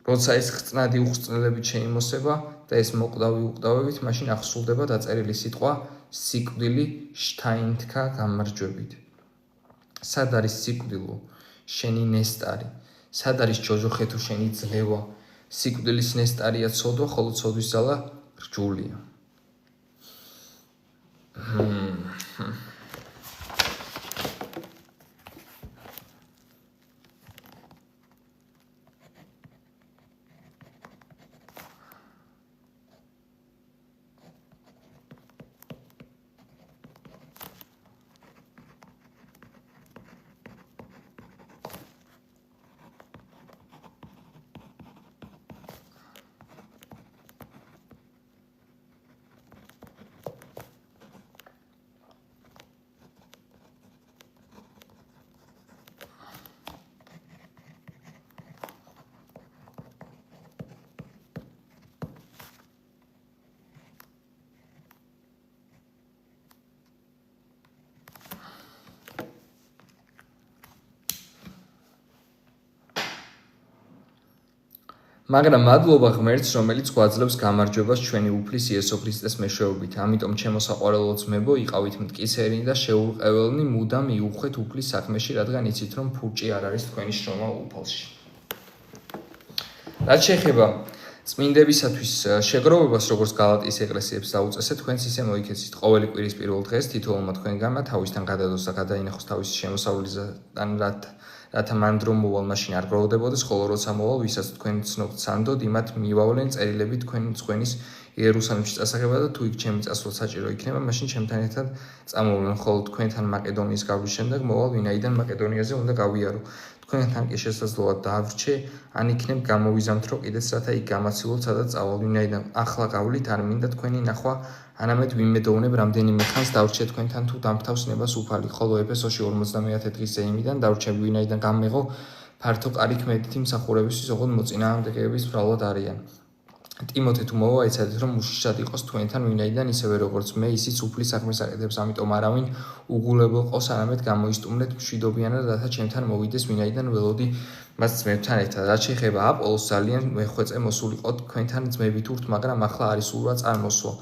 როცა ეს ხრწნადი უხრწნელებით შეიმოსება და ეს მოკვდავი უკვდავებით, მაშინ ახსულდება დაწერილი სიტყვა სიკვდილი შთაინთქა გამარჯვებით. სად არის სიკვდილო, შენი ნესტარი? სად არის ჯოჯოხე თუ შენი ძლევა? სიკვდილის ნესტარია ცოდვა, ხოლო ცოდვის ძალა რჯულია. მაგრამ მადლობა ღმერთს, რომელიც გვაძლევს გამარჯვებას ჩვენი უფლის იესო ქრისტეს მეშვეობით. ამიტომ ჩემო საყვარელო ძმებო, იყავით მტკიცერინი და შეურყეველნი, მუდამ იუხვეთ უფლის საქმეში, რადგან იცით, რომ ფურჭი არ არის თქვენი შრომა უფალში. რაც შეეხება წმინდებისათვის შეგროვებას, როგორც გალატიის ეკლესიებს დაუწესეთ, თქვენც ისე მოიქეცით. ყოველი კვირის პირველ დღეს თითოეულმა თქვენგანმა თავისთან გადადოს და გადაინახოს თავისი შემოსავლისგან, რათა მან დრო მოვალ მაშინ არ გროვდებოდეს, ხოლო როცა მოვალ, ვისაც თქვენ ცნობთ სანდოდ, იმათ მივავლენ წერილები თქვენის იერუსალიმში წასაღება და თუ იქ ჩემი წასვლა საჭირო იქნება, მაშინ ჩემთან ერთად წამოვლენ, ხოლო თქვენთან მაკედონიის გავლის შემდეგ მოვალ, ვინაიდან მაკედონიაზე უნდა გავიარო. თქვენთან კი შესაძლოა დაავრჩე, ან იქნებ გამოვიზამთ, რომ კიდეც რათა იქ გამაცილოთ, სადაც წავალ, ვინაიდან ახლა გავლით, არ მინდა თქვენი ნახვა, ანამედ ვიმედოვნებ რამდენიმე ხანს დავრჩე თქვენთან თუ დამთავსნებას უფალი, ხოლო ეფესოში 50 დღის ზეიმიდან დავრჩები, ვინაიდან გამეღო ფართო კარიქ მედითი მსახურებისთვის, ოღონდ მოწინააღმდეგეების ბრალად არიან. ტიმოთე თუ მოვა, ეცადეთ, რომ უშიშად იყოს თქვენთან, ვინაიდან ისევე როგორც მე, ისიც უფლის საქმეს აკეთებს, ამიტომ არავინ უღულებელ ყოს არამედ გამოისტუმრეთ მშვიდობიანად, რათა ჩემთან მოვიდეს, ვინაიდან ველოდი მას ძმებთან ერთად. რაც შეეხება აპოლოს, ძალიან მეხვეწე მოსულიყო თქვენთან ძმები თურთ, მაგრამ ახლა არის სურვა წარმოსვლა.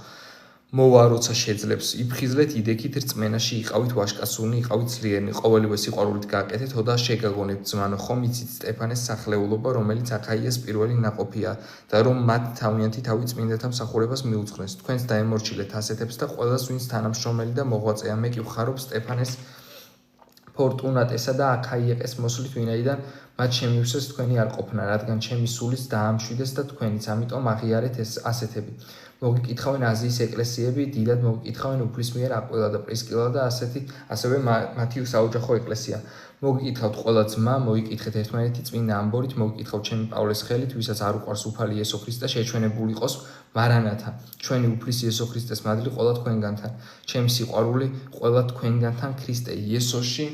მოვა, როცა შეძლებს, იფხიზლეთ იდექით რწმენაში, იყავით ვაშკაცურნი, იყავით ძლიერნი, ყოველივე სიყვარულით გააკეთეთ, და შეგაგონებთ ძმანო, ხომ იცით სტეფანეს სახლეულობა, რომელიც აქაიას პირველი ნაყოფია და რომ მათ თავიანთი თავი წმინდათა მსახურებას მიუძღვნეს. თქვენც დაემორჩილეთ ასეთებს და ყველას, ვინც თანამშრომელი და მოღვაწეა. მე კი ვხარობ სტეფანეს, ფორტუნატესა და აქაიეკეს მოსვლით, ვინაიდან მათ შემივსეს თქვენი არ ყოფნა, რადგან ჩემი სულიც დაამშვიდეს და თქვენიც, ამიტომ აღიარეთ ეს ასეთები. მოგიკითხავენ აზიის ეკლესიები, დიდად მოგიკითხავენ უფლისმიერ აკვილა და პრისკილა და ასევე მათი საოჯახო ეკლესია. მოგიკითხავთ ყველა ძმა, მოიკითხეთ ერთმანეთი წმინდა ამბორით, მოგიკითხავთ ჩემი პავლეს ხელით, ვისაც არ უყვარს უფალი იესო ქრისტე, შეჩვენებული იყოს მარანათა. ჩვენი უფლის იესო ქრისტეს მადლი ყველა თქვენგანთან. ჩემი სიყვარული ყველა თქვენგანთან ქრისტე იესოში.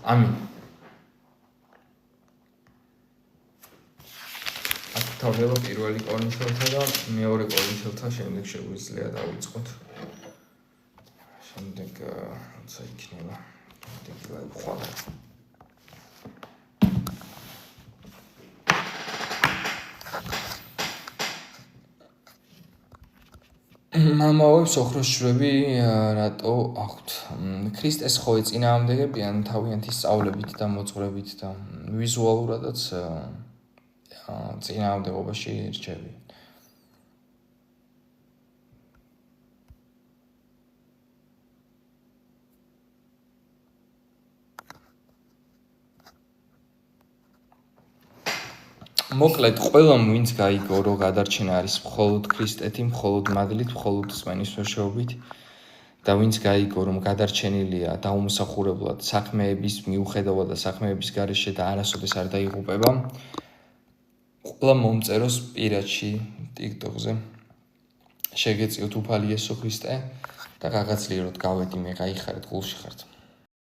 ამინ. თავდელა პირველი კორინთელთა და მეორე კორინთელთა შემდეგ შეგვიძლია დავიწყოთ. შემდეგ როცა იქნება ხვალ. მამაოებს ოქროშვრები რატო აქვთ? ქრისტეს ხო ეწინააღმდეგებიან თავიანთი სწავლებით და მოძღვრებით და ვიზუალურადაც წინააღმდეგობაში რჩევიან. მოკლედ, ყველამ ვინც გაიგო, რომ გადარჩენა არის მხოლოდ ქრისტეთი, მხოლოდ მადლით, მხოლოდ სვენის მეშვეობით და ვინც გაიგო, რომ გადარჩენილია დაუმსახურებლად საქმეების მიუხედავად და საქმეების გარეშე და არასოდეს არ დაიღუპება, ყველა მომწეროს პირადში TikTok-ზე შეგეწიოთ უფალი იესო ქრისტე და გაგაცლიოთ გავედი მე გაიხარეთ გულში ხართ.